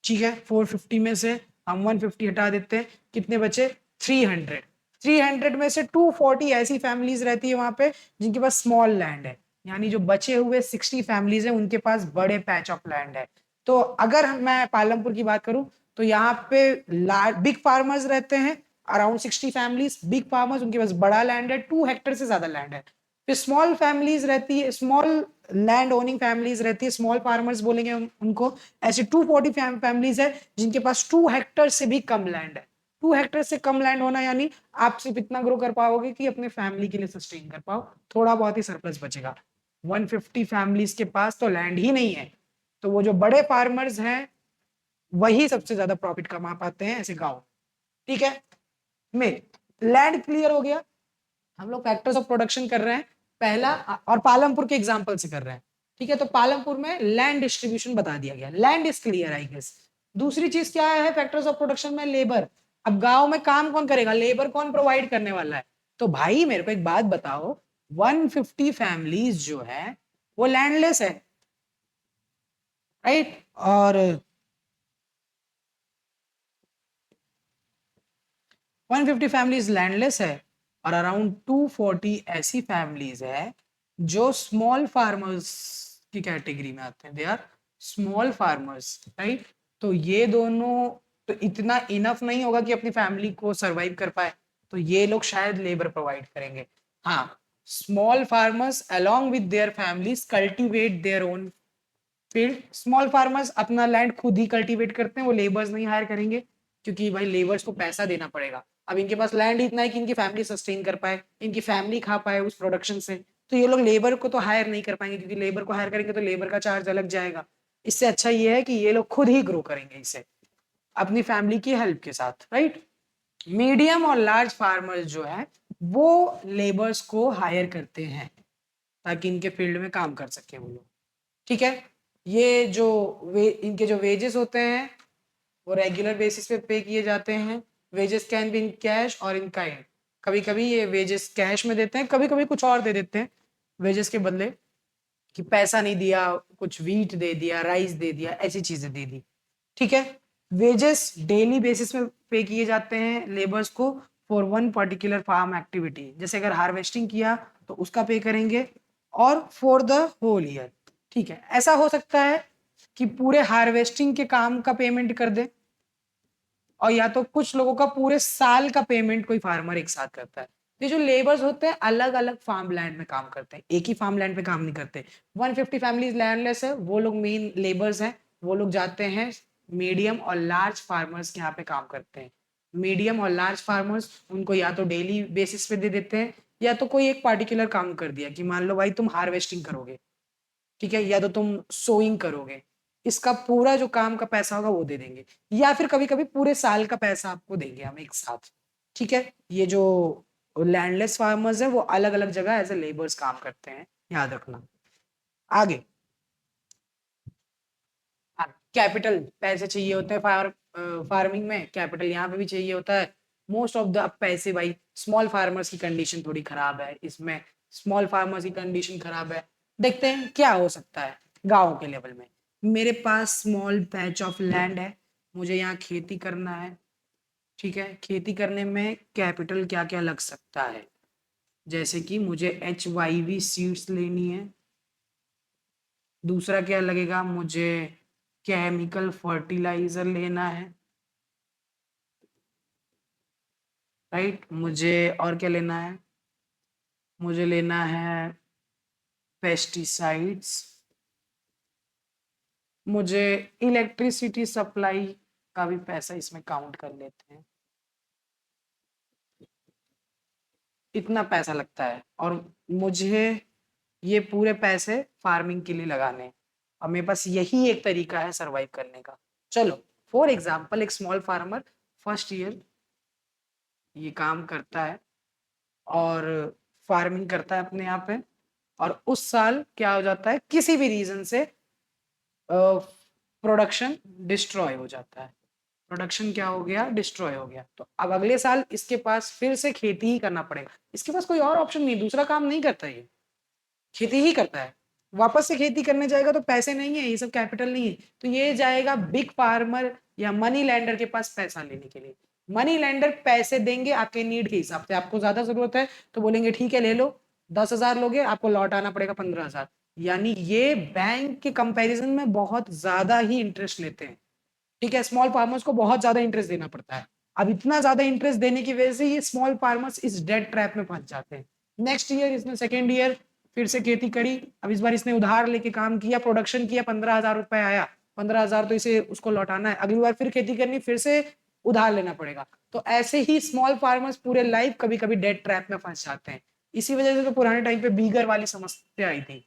S1: ठीक है, 450 में से हम 150 हटा देते हैं, कितने बचे 300। 300 में से 240 ऐसी फैमिलीज रहती है वहां पे जिनके पास स्मॉल लैंड है, यानी जो बचे हुए 60 फैमिलीज है उनके पास बड़े पैच ऑफ लैंड है। तो अगर मैं पालमपुर की बात करूं तो यहाँ पे बिग फार्मर्स रहते हैं, अराउंड 60 फैमिलीज बिग फार्मर्स, उनके पास बड़ा लैंड है, 2 हेक्टर से ज्यादा लैंड है। फिर स्मॉल फैमिलीज रहती है, स्मॉल लैंड ओनिंग फैमिलीज रहती है, स्मॉल फार्मर्स बोलेंगे उनको। ऐसे 240 फैमिलीज है जिनके पास 2 हेक्टर से भी कम लैंड है। 2 हेक्टर से कम लैंड होना यानी आप सिर्फ इतना ग्रो कर पाओगे कि अपने फैमिली के लिए सस्टेन कर पाओ, थोड़ा बहुत ही सरप्लस बचेगा। 150 फैमिलीज के पास तो लैंड ही नहीं है, तो वो जो बड़े फार्मर्स हैं वही सबसे ज्यादा प्रॉफिट कमा पाते हैं ऐसे गांव। ठीक है, में लैंड क्लियर हो गया। हम लोग फैक्टर्स ऑफ प्रोडक्शन कर रहे हैं पहला, और पालमपुर के एग्जांपल से कर रहे हैं। ठीक है, तो पालमपुर में लैंड डिस्ट्रीब्यूशन बता दिया गया, land is clear I guess. दूसरी चीज क्या है फैक्टर्स ऑफ प्रोडक्शन में, लेबर। अब गांव में काम कौन करेगा, लेबर कौन प्रोवाइड करने वाला है। तो भाई मेरे को एक बात बताओ, 150 फैमिलीज जो है वो लैंडलेस है, राइट। और 150 फैमिलीज लैंडलेस है, और अराउंड 240 ऐसी फैमिलीज है जो स्मॉल फार्मर्स की कैटेगरी में आते हैं, they are small farmers, right. तो ये दोनों तो इतना इनफ नहीं होगा कि अपनी फैमिली को सरवाइव कर पाए, तो ये लोग शायद लेबर प्रोवाइड करेंगे। हाँ, small farmers along with their families cultivate their own field. Small farmers अपना लैंड खुद ही कल्टीवेट करते हैं, वो लेबर्स नहीं हायर करेंगे, क्योंकि भाई लेबर्स को पैसा देना पड़ेगा। अब इनके पास लैंड इतना है कि इनकी फैमिली सस्टेन कर पाए, इनकी फैमिली खा पाए उस प्रोडक्शन से, तो ये लोग लेबर को तो हायर नहीं कर पाएंगे, क्योंकि लेबर को हायर करेंगे तो लेबर का चार्ज अलग जाएगा। इससे अच्छा ये है कि ये लोग खुद ही ग्रो करेंगे इसे अपनी फैमिली की हेल्प के साथ, राइट। मीडियम और लार्ज फार्मर्स जो है वो लेबर्स को हायर करते हैं ताकि इनके फील्ड में काम कर सके वो लोग। ठीक है, ये जो इनके जो वेजेस होते हैं वो रेगुलर बेसिस पे किए जाते हैं। Wages can be in cash और इन काइंड। कभी कभी ये वेजेस कैश में देते हैं, कभी कभी कुछ और दे देते हैं वेजेस के बदले, कि पैसा नहीं दिया, कुछ वीट दे दिया, राइस दे दिया, ऐसी चीजें दे दी। ठीक है, वेजेस डेली बेसिस में पे किए जाते हैं लेबर्स को for one particular farm activity, जैसे अगर हार्वेस्टिंग किया तो उसका पे करेंगे, और फॉर द होल ईयर। ठीक है, ऐसा हो सकता है कि पूरे हार्वेस्टिंग के काम का पेमेंट कर दे, और या तो कुछ लोगों का पूरे साल का पेमेंट कोई फार्मर एक साथ करता है। ये जो लेबर्स होते हैं अलग अलग फार्म लैंड में काम करते हैं, एक ही फार्म लैंड पे काम नहीं करते। 150 फैमिलीज लैंडलेस है, वो लोग मेन लेबर्स हैं, वो लोग जाते हैं मीडियम और लार्ज फार्मर्स के यहाँ पे काम करते हैं। मीडियम और लार्ज फार्मर्स उनको या तो डेली बेसिस पे दे देते हैं, या तो कोई एक पार्टिकुलर काम कर दिया कि मान लो भाई तुम हार्वेस्टिंग करोगे, ठीक है, या तो तुम सोइंग करोगे, इसका पूरा जो काम का पैसा होगा वो दे देंगे, या फिर कभी कभी पूरे साल का पैसा आपको देंगे हम एक साथ। ठीक है, ये जो लैंडलेस फार्मर्स है वो अलग अलग जगह एज ए लेबर्स काम करते हैं, याद रखना। आगे, कैपिटल पैसे चाहिए होते हैं फार्मिंग में, कैपिटल यहाँ पे भी चाहिए होता है। मोस्ट ऑफ द पैसे भाई, स्मॉल फार्मर्स की कंडीशन थोड़ी खराब है इसमें, स्मॉल फार्मर्स की कंडीशन खराब है। देखते हैं क्या हो सकता है गाँव के लेवल में। मेरे पास स्मॉल पैच ऑफ लैंड है, मुझे यहाँ खेती करना है। ठीक है, खेती करने में कैपिटल क्या क्या लग सकता है, जैसे कि मुझे HYV सीड्स लेनी है। दूसरा क्या लगेगा, मुझे केमिकल फर्टिलाइजर लेना है, राइट। मुझे और क्या लेना है, मुझे लेना है पेस्टिसाइड्स। मुझे इलेक्ट्रिसिटी सप्लाई का भी पैसा इसमें काउंट कर लेते हैं, इतना पैसा लगता है। और मुझे ये पूरे पैसे फार्मिंग के लिए लगाने हैं, और मेरे पास यही एक तरीका है सरवाइव करने का। चलो, फॉर एग्जाम्पल एक स्मॉल फार्मर फर्स्ट ईयर ये काम करता है और फार्मिंग करता है अपने यहाँ पे, और उस साल क्या हो जाता है, किसी भी रीजन से प्रोडक्शन डिस्ट्रॉय हो जाता है, प्रोडक्शन क्या हो गया, डिस्ट्रॉय हो गया। तो अब अगले साल इसके पास फिर से खेती ही करना पड़ेगा, इसके पास कोई और ऑप्शन नहीं, दूसरा काम नहीं करता, ये खेती ही करता है। वापस से खेती करने जाएगा तो पैसे नहीं है, ये सब कैपिटल नहीं है, तो ये जाएगा बिग फार्मर या मनी लैंडर के पास पैसा लेने के लिए। मनी लैंडर पैसे देंगे आपके नीड के हिसाब से, आपको ज्यादा जरूरत है तो बोलेंगे ठीक है ले लो, 10,000 लोगे आपको लौटाना पड़ेगा 15,000। यानी ये बैंक के कंपैरिजन में बहुत ज्यादा ही इंटरेस्ट लेते हैं। ठीक है, स्मॉल फार्मर्स को बहुत ज्यादा इंटरेस्ट देना पड़ता है। अब इतना ज्यादा इंटरेस्ट देने की वजह से ये स्मॉल फार्मर्स इस डेट ट्रैप में फंस जाते हैं। नेक्स्ट ईयर इसने सेकेंड ईयर फिर से खेती करी, अब इस बार इसने उधार लेके काम किया, प्रोडक्शन किया, 15,000 रुपए आया, 15,000 तो इसे उसको लौटाना है, अगली बार फिर खेती करनी, फिर से उधार लेना पड़ेगा। तो ऐसे ही स्मॉल फार्मर्स पूरे लाइफ कभी कभी डेट ट्रैप में फंस जाते हैं। इसी वजह से तो पुराने टाइम पे बीगर वाली समस्या आई थी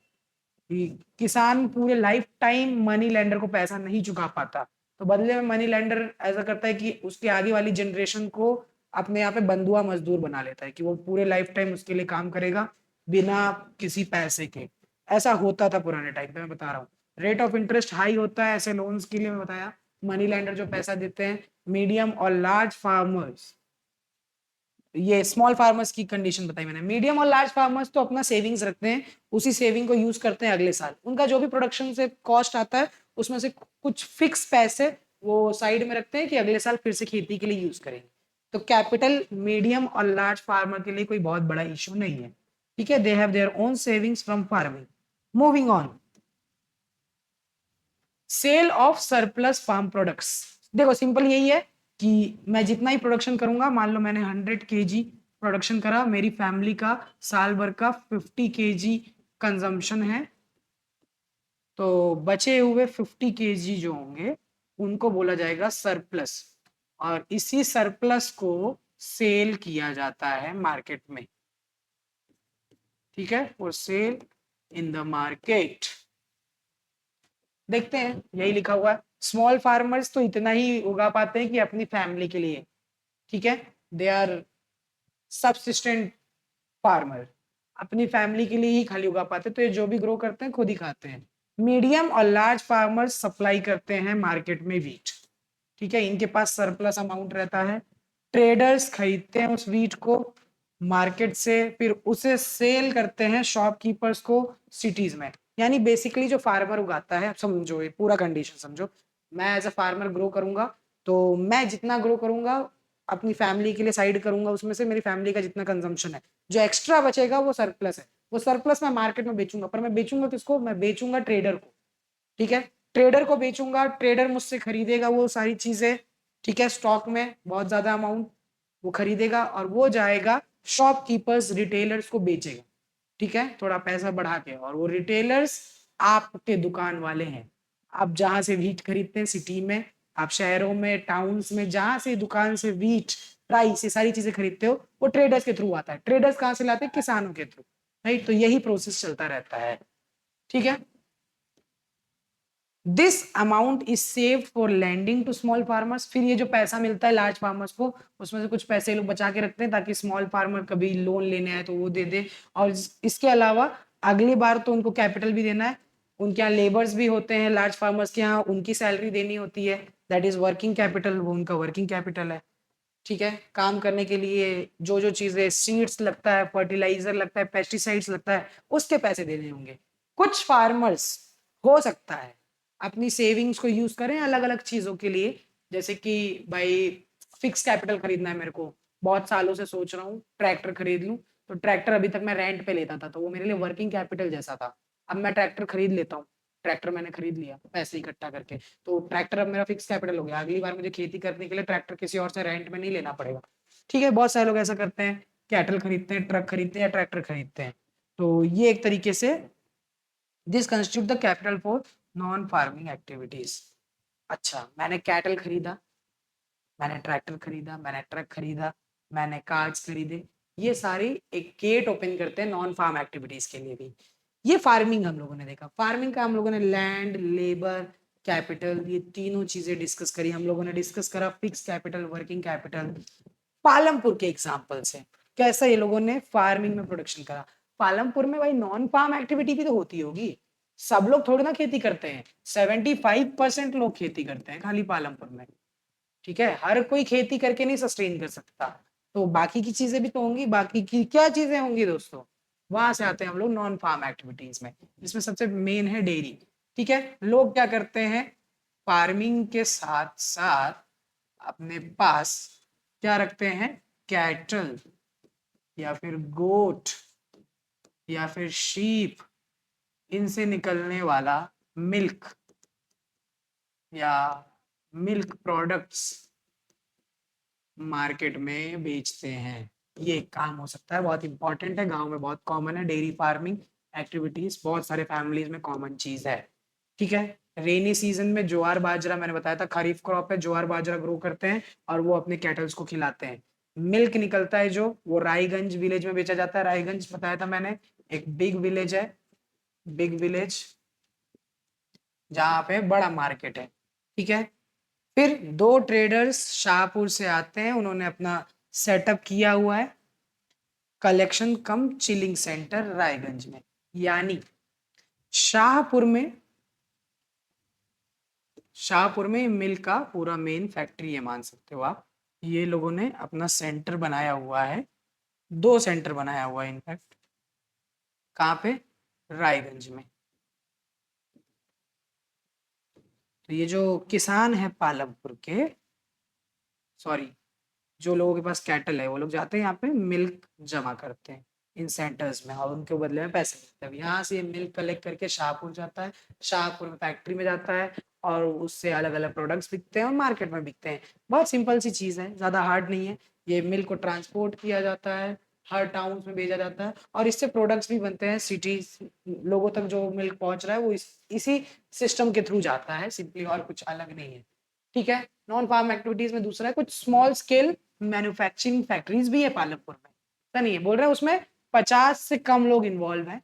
S1: कि किसान पूरे लाइफ टाइम मनी लैंडर को पैसा नहीं चुका पाता, तो बदले में मनी लैंडर ऐसा करता है कि उसके आगे वाली जनरेशन को अपने यहाँ पे बंधुआ मजदूर बना लेता है कि वो पूरे लाइफ टाइम उसके लिए काम करेगा बिना किसी पैसे के। ऐसा होता था पुराने टाइम पे, मैं बता रहा हूँ। रेट ऑफ इंटरेस्ट हाई होता है ऐसे लोन्स के लिए, मैं बताया। मनी लैंडर जो पैसा देते हैं, मीडियम और लार्ज फार्मर्स, ये स्मॉल फार्मर्स की कंडीशन बताई मैंने। मीडियम और लार्ज फार्मर्स तो अपना सेविंग्स रखते हैं, उसी सेविंग को यूज करते हैं अगले साल, उनका जो भी प्रोडक्शन से कॉस्ट आता है उसमें से कुछ फिक्स पैसे वो साइड में रखते हैं कि अगले साल फिर से खेती के लिए यूज करेंगे। तो कैपिटल मीडियम और लार्ज फार्मर के लिए कोई बहुत बड़ा इशू नहीं है। ठीक है, they have their own savings from farming. Moving on, sale of surplus farm products. देखो सिंपल यही है कि मैं जितना ही प्रोडक्शन करूंगा, मान लो मैंने 100 kg प्रोडक्शन करा, मेरी फैमिली का साल भर का 50 kg कंजम्पशन है, तो बचे हुए 50 kg जो होंगे उनको बोला जाएगा सरप्लस, और इसी सरप्लस को सेल किया जाता है मार्केट में। ठीक है, और सेल इन द मार्केट। देखते हैं, यही लिखा हुआ है। स्मॉल फार्मर्स तो इतना ही उगा पाते हैं कि अपनी फैमिली के लिए। ठीक है, दे आर सबसिस्टेंट फार्मर, अपनी फैमिली के लिए ही खाली उगा पाते, तो ये जो भी ग्रो करते हैं खुद ही खाते हैं। मीडियम और लार्ज फार्मर्स सप्लाई करते हैं मार्केट में वीट। ठीक है, इनके पास सरप्लस अमाउंट रहता है, ट्रेडर्स खरीदते हैं उस वीट को मार्केट से, फिर उसे सेल करते हैं शॉपकीपर्स को सिटीज में। यानी बेसिकली जो फार्मर उगाता है, समझो ये पूरा कंडीशन समझो, मैं एज अ फार्मर ग्रो करूंगा, तो मैं जितना ग्रो करूंगा अपनी फैमिली के लिए साइड करूंगा, उसमें से मेरी फैमिली का जितना कंजम्पशन है, जो एक्स्ट्रा बचेगा वो सरप्लस है, वो सरप्लस मैं मार्केट में बेचूंगा। पर मैं बेचूंगा किसको, मैं बेचूंगा ट्रेडर को। ठीक है, ट्रेडर को बेचूंगा, ट्रेडर मुझसे खरीदेगा वो सारी चीजें। ठीक है, स्टॉक में बहुत ज्यादा अमाउंट वो खरीदेगा और वो जाएगा शॉपकीपर्स रिटेलर्स को बेचेगा। ठीक है, थोड़ा पैसा बढ़ा के, और वो रिटेलर्स आपके दुकान वाले हैं। आप जहां से वीट खरीदते हैं सिटी में, आप शहरों में टाउन्स में जहां से दुकान से वीट राइस ये सारी चीजें खरीदते हो, वो ट्रेडर्स के थ्रू आता है। ट्रेडर्स कहाँ से लाते हैं, किसानों के थ्रू। राइट, तो यही प्रोसेस चलता रहता है। ठीक है, this amount is save for lending to small farmers. फिर ये जो पैसा मिलता है लार्ज फार्मर्स को, उसमें से कुछ पैसे लोग बचा के रखते हैं ताकि स्मॉल फार्मर कभी लोन लेने आए तो वो दे दे। और इसके अलावा अगली बार तो उनको कैपिटल भी देना है, उनके यहाँ लेबर्स भी होते हैं लार्ज फार्मर्स के यहाँ, उनकी सैलरी देनी होती है, दैट इज वर्किंग कैपिटल, वो उनका वर्किंग कैपिटल है। ठीक है, काम करने के लिए जो जो चीजें सीड्स लगता है, फर्टिलाइजर लगता है, पेस्टिसाइड्स लगता है, उसके पैसे देने होंगे। कुछ फार्मर्स हो सकता है अपनी सेविंग्स को यूज करें अलग अलग चीजों के लिए, जैसे कि भाई फिक्स कैपिटल खरीदना है मेरे को, बहुत सालों से सोच रहा हूँ ट्रैक्टर खरीद लूं, तो ट्रैक्टर अभी तक मैं रेंट पे लेता था तो वो मेरे लिए वर्किंग कैपिटल जैसा था। अब मैं ट्रैक्टर खरीद लेता हूँ, ट्रैक्टर मैंने खरीद लिया पैसे इकट्ठा करके, तो ट्रैक्टर अब मेरा फिक्स कैपिटल हो गया, अगली बार मुझे खेती करने के लिए ट्रैक्टर किसी और से रेंट में नहीं लेना पड़ेगा। ठीक है, बहुत सारे लोग ऐसा करते हैं, कैटल खरीदते हैं, ट्रक खरीदते हैं या ट्रैक्टर खरीदते हैं। तो ये एक तरीके से this constitute the capital for non farming activities. अच्छा, मैंने कैटल खरीदा, मैंने ट्रैक्टर खरीदा, मैंने ट्रक खरीदा, मैंने कार्स खरीदे, ये सारी एक गेट ओपन करते हैं नॉन फार्म एक्टिविटीज के लिए भी। ये फार्मिंग हम लोगों ने देखा। फार्मिंग का हम लोगों ने लैंड, लेबर, कैपिटल, ये तीनों चीजें डिस्कस करी। हम लोगों ने डिस्कस करा fix capital, working capital, Palampur के एग्जाम्पल से कैसा ये लोगों ने फार्मिंग में प्रोडक्शन करा। पालमपुर में भाई नॉन फार्म एक्टिविटी भी तो होती होगी, सब लोग थोड़ी ना खेती करते हैं, 75% लोग खेती करते हैं खाली पालमपुर में। ठीक है, हर कोई खेती करके नहीं सस्टेन कर सकता, तो बाकी की चीजें भी तो होंगी। बाकी की क्या चीजें होंगी दोस्तों, वहां से आते हैं हम लोग नॉन फार्म एक्टिविटीज में, जिसमें सबसे मेन है डेयरी। ठीक है, लोग क्या करते हैं, फार्मिंग के साथ साथ अपने पास क्या रखते हैं, कैटल या फिर गोट या फिर शीप, इनसे निकलने वाला मिल्क या मिल्क प्रोडक्ट्स मार्केट में बेचते हैं। ये एक काम हो सकता है, बहुत इंपॉर्टेंट है, गांव में बहुत कॉमन है डेयरी फार्मिंग एक्टिविटीज, बहुत सारे फैमिलीज में कॉमन चीज है। ठीक है, रेनी सीजन में ज्वार बाजरा, मैंने बताया था खरीफ क्रॉप है, ज्वार बाजरा ग्रो करते हैं और वो अपने कैटल्स को खिलाते हैं। मिल्क निकलता है जो, वो रायगंज विलेज में बेचा जाता है। रायगंज बताया था मैंने, एक बिग विलेज है, बिग विलेज, जहाँ पे बड़ा मार्केट है। ठीक है, फिर दो ट्रेडर्स शाहपुर से आते हैं, उन्होंने अपना सेटअप किया हुआ है कलेक्शन कम चिलिंग सेंटर रायगंज में। यानी शाहपुर में, शाहपुर में मिल का पूरा मेन फैक्ट्री है, मान सकते हो आप। ये लोगों ने अपना सेंटर बनाया हुआ है, दो सेंटर बनाया हुआ है इनफैक्ट। कहाँ पे, रायगंज में। तो ये जो किसान है पालमपुर के, सॉरी, जो लोगों के पास कैटल है वो लोग जाते हैं यहाँ पे मिल्क जमा करते हैं इन सेंटर्स में, और उनके बदले में पैसे मिलते हैं। यहाँ से ये मिल्क कलेक्ट करके शाहपुर जाता है, शाहपुर में फैक्ट्री में जाता है, और उससे अलग अलग प्रोडक्ट्स बिकते हैं और मार्केट में बिकते हैं। बहुत सिंपल सी चीज़ है, ज़्यादा हार्ड नहीं है। ये मिल्क को ट्रांसपोर्ट किया जाता है, हर टाउन में भेजा जाता है, और इससे प्रोडक्ट्स भी बनते हैं। सिटीज लोगों तक जो मिल्क पहुंच रहा है वो इसी सिस्टम के थ्रू जाता है सिंपली, और कुछ अलग नहीं है। ठीक है, नॉन फार्म एक्टिविटीज में दूसरा है कुछ स्मॉल स्केल मैन्युफैक्चरिंग फैक्ट्रीज भी है पालमपुर में। ऐसा नहीं है, बोल रहे हैं उसमें 50 से कम लोग इन्वॉल्व हैं।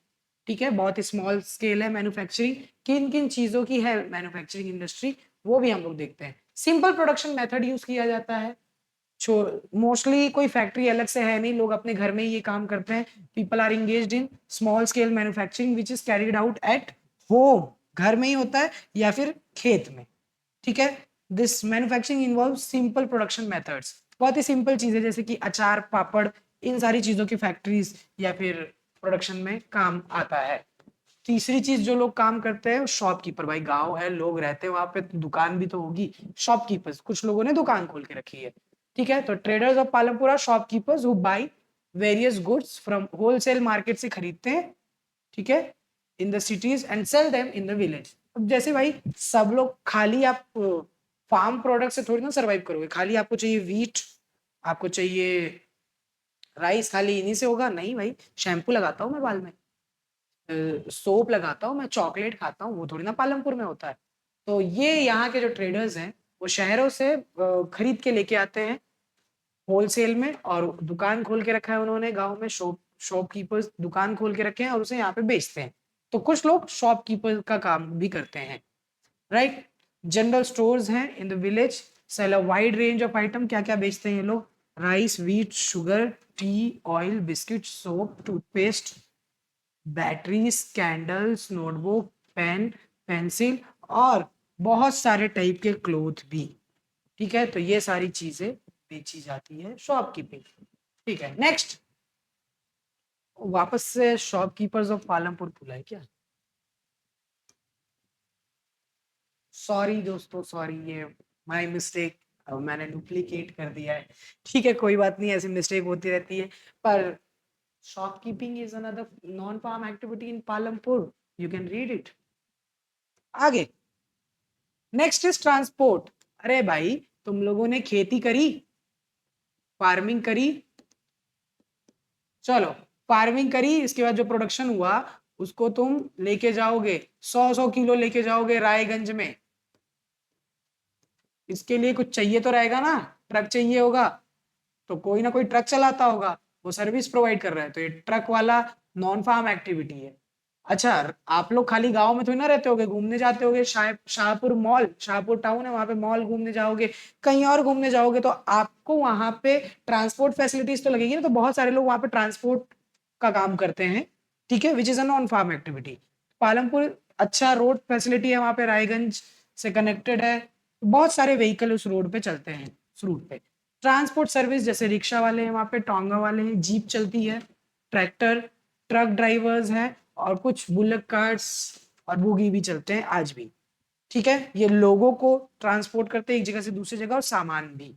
S1: ठीक है, बहुत ही स्मॉल स्केल है मैन्युफैक्चरिंग। किन किन चीजों की है मैन्युफैक्चरिंग इंडस्ट्री, वो भी हम लोग देखते हैं। सिंपल प्रोडक्शन मेथड यूज किया जाता है, मोस्टली कोई फैक्ट्री अलग से है नहीं, लोग अपने घर में ही ये काम करते हैं। People are engaged in small scale manufacturing which is carried out at home, घर में ही होता है या फिर खेत में। ठीक है, this manufacturing involve simple production methods, बहुत ही सिंपल चीजें जैसे कि अचार पापड़, इन सारी चीजों की फैक्ट्रीज या फिर प्रोडक्शन में काम आता है। तीसरी चीज जो लोग काम करते हैं, शॉपकीपर। भाई गांव है, लोग रहते हैं वहां पे, तो दुकान भी तो होगी। शॉपकीपर्स, कुछ लोगों ने दुकान खोल के रखी है। ठीक है, तो traders of Palampur shopkeepers who buy various goods from wholesale market से खरीदते हैं। ठीक है, in the cities and sell them in the village. अब जैसे भाई सब लोग, खाली आप फार्म प्रोडक्ट से थोड़ी ना सरवाइव करोगे, खाली आपको चाहिए वीट, आपको चाहिए राइस, खाली इन्हीं से होगा नहीं भाई। शैम्पू लगाता हूँ मैं बाल में, सोप लगाता हूँ मैं, चॉकलेट खाता हूँ, वो थोड़ी ना पालमपुर में होता है। तो ये यहाँ के जो ट्रेडर्स हैं वो शहरों से खरीद के लेके आते हैं होलसेल में, और दुकान खोल के रखा है उन्होंने गांव में। शॉपकीपर्स दुकान खोल के रखे हैं और उसे यहाँ पे बेचते हैं। तो कुछ लोग शॉपकीपर का काम भी करते हैं, राइट। जनरल स्टोर्स हैं in the village, sell a wide range of item. क्या क्या बेचते हैं ये लोग, rice, wheat, sugar, tea, oil, biscuit, soap, toothpaste, batteries, candles, notebook, pen, pencil, और बहुत सारे टाइप के क्लोथ भी। ठीक है, तो ये सारी चीजें बेची जाती है शॉपकीपिंग। ठीक है, नेक्स्ट, वापस से शॉपकीपर्स ऑफ पालमपुर खुला है क्या, सॉरी दोस्तों, सॉरी, ये माय मिस्टेक, मैंने डुप्लीकेट कर दिया है। ठीक है, कोई बात नहीं, ऐसी मिस्टेक होती रहती है। पर shopkeeping is another non farm activity in Palampur, you can read it. आगे, नेक्स्ट इज ट्रांसपोर्ट। अरे भाई, तुम लोगों ने खेती करी, फार्मिंग करी, चलो फार्मिंग करी, इसके बाद जो प्रोडक्शन हुआ उसको तुम लेके जाओगे, 100 100 किलो लेके जाओगे रायगंज में। इसके लिए कुछ चाहिए तो रहेगा ना, ट्रक चाहिए होगा, तो कोई ना कोई ट्रक चलाता होगा, वो सर्विस प्रोवाइड कर रहा है, तो ये ट्रक वाला नॉन फार्म एक्टिविटी है। अच्छा, आप लोग खाली गांव में थोड़ी ना रहते होगे, घूमने जाते होगे, शाहपुर मॉल, शाहपुर टाउन है वहां पे, मॉल घूमने जाओगे, कहीं और घूमने जाओगे, तो आपको वहां पे ट्रांसपोर्ट फैसिलिटीज तो लगेगी ना। तो बहुत सारे लोग वहां पे ट्रांसपोर्ट का काम करते हैं। ठीक है, which is a non farm activity. Palampur अच्छा रोड फैसिलिटी है वहां पे, रायगंज से कनेक्टेड है, बहुत सारे व्हीकल उस रोड पे चलते हैं, उस रूट पे। ट्रांसपोर्ट सर्विस जैसे रिक्शा वाले हैं वहाँ पे, टोंगा वाले हैं, जीप चलती है, ट्रैक्टर, ट्रक ड्राइवर्स हैं, और कुछ बुलक कार्ट्स और बुगी भी चलते हैं आज भी। ठीक है, ये लोगों को ट्रांसपोर्ट करते हैं एक जगह से दूसरी जगह, और सामान भी।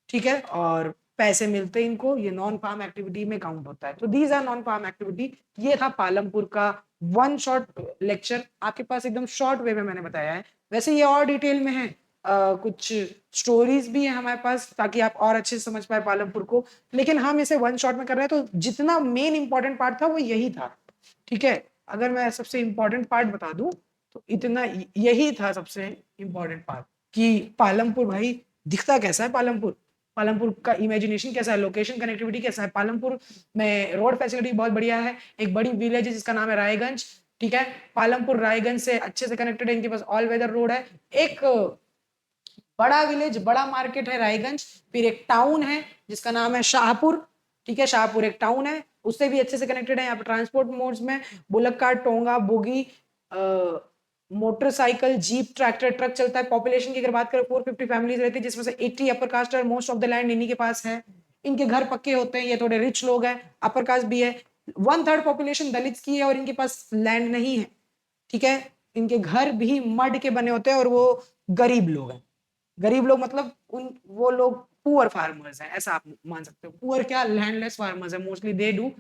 S1: ठीक है, और पैसे मिलते हैं इनको, ये नॉन फार्म एक्टिविटी में काउंट होता है। तो these are non farm activity. ये था पालमपुर का वन शॉर्ट लेक्चर, आपके पास एकदम शॉर्ट वे में मैंने बताया है। वैसे ये और डिटेल में है, कुछ स्टोरीज भी है हमारे पास ताकि आप और अच्छे से समझ पाए पालमपुर को, लेकिन हम इसे वन शॉट में कर रहे हैं, तो जितना मेन इंपॉर्टेंट पार्ट था वो यही था। ठीक है, अगर मैं सबसे इंपॉर्टेंट पार्ट बता दूं तो इतना यही था सबसे इंपॉर्टेंट पार्ट, कि पालमपुर भाई दिखता कैसा है, पालमपुर, पालमपुर का इमेजिनेशन कैसा है, लोकेशन कनेक्टिविटी कैसा है। पालमपुर में रोड फैसिलिटी बहुत बढ़िया है, एक बड़ी विलेज है जिसका नाम है रायगंज। ठीक है, पालमपुर रायगंज से अच्छे से कनेक्टेड है, इनके पास ऑल वेदर रोड है, एक बड़ा विलेज, बड़ा मार्केट है रायगंज, फिर एक टाउन है जिसका नाम है शाहपुर। ठीक है, शाहपुर एक टाउन है, उससे भी अच्छे से कनेक्टेड है। यहाँ पे ट्रांसपोर्ट मोड्स में bullock cart, tonga, bogie, motorcycle, jeep, tractor, truck चलता है। पॉपुलेशन की अगर बात करें 450 फैमिलीज रहती है, जिसमें से 80 अपर कास्ट है, मोस्ट ऑफ द लैंड इन्हीं के पास है। इनके घर पक्के होते हैं, ये थोड़े रिच लोग हैं, अपर कास्ट भी है। 1/3 पॉपुलेशन दलित की है और इनके पास लैंड नहीं है। ठीक है, इनके घर भी मड के बने होते हैं और वो गरीब लोग हैं। गरीब लोग मतलब उन वो लोग पुअर फार्मर्स हैं, ऐसा आप मान सकते हो। पुअर क्या, लैंडलेस फार्मर्स है मोस्टली। They do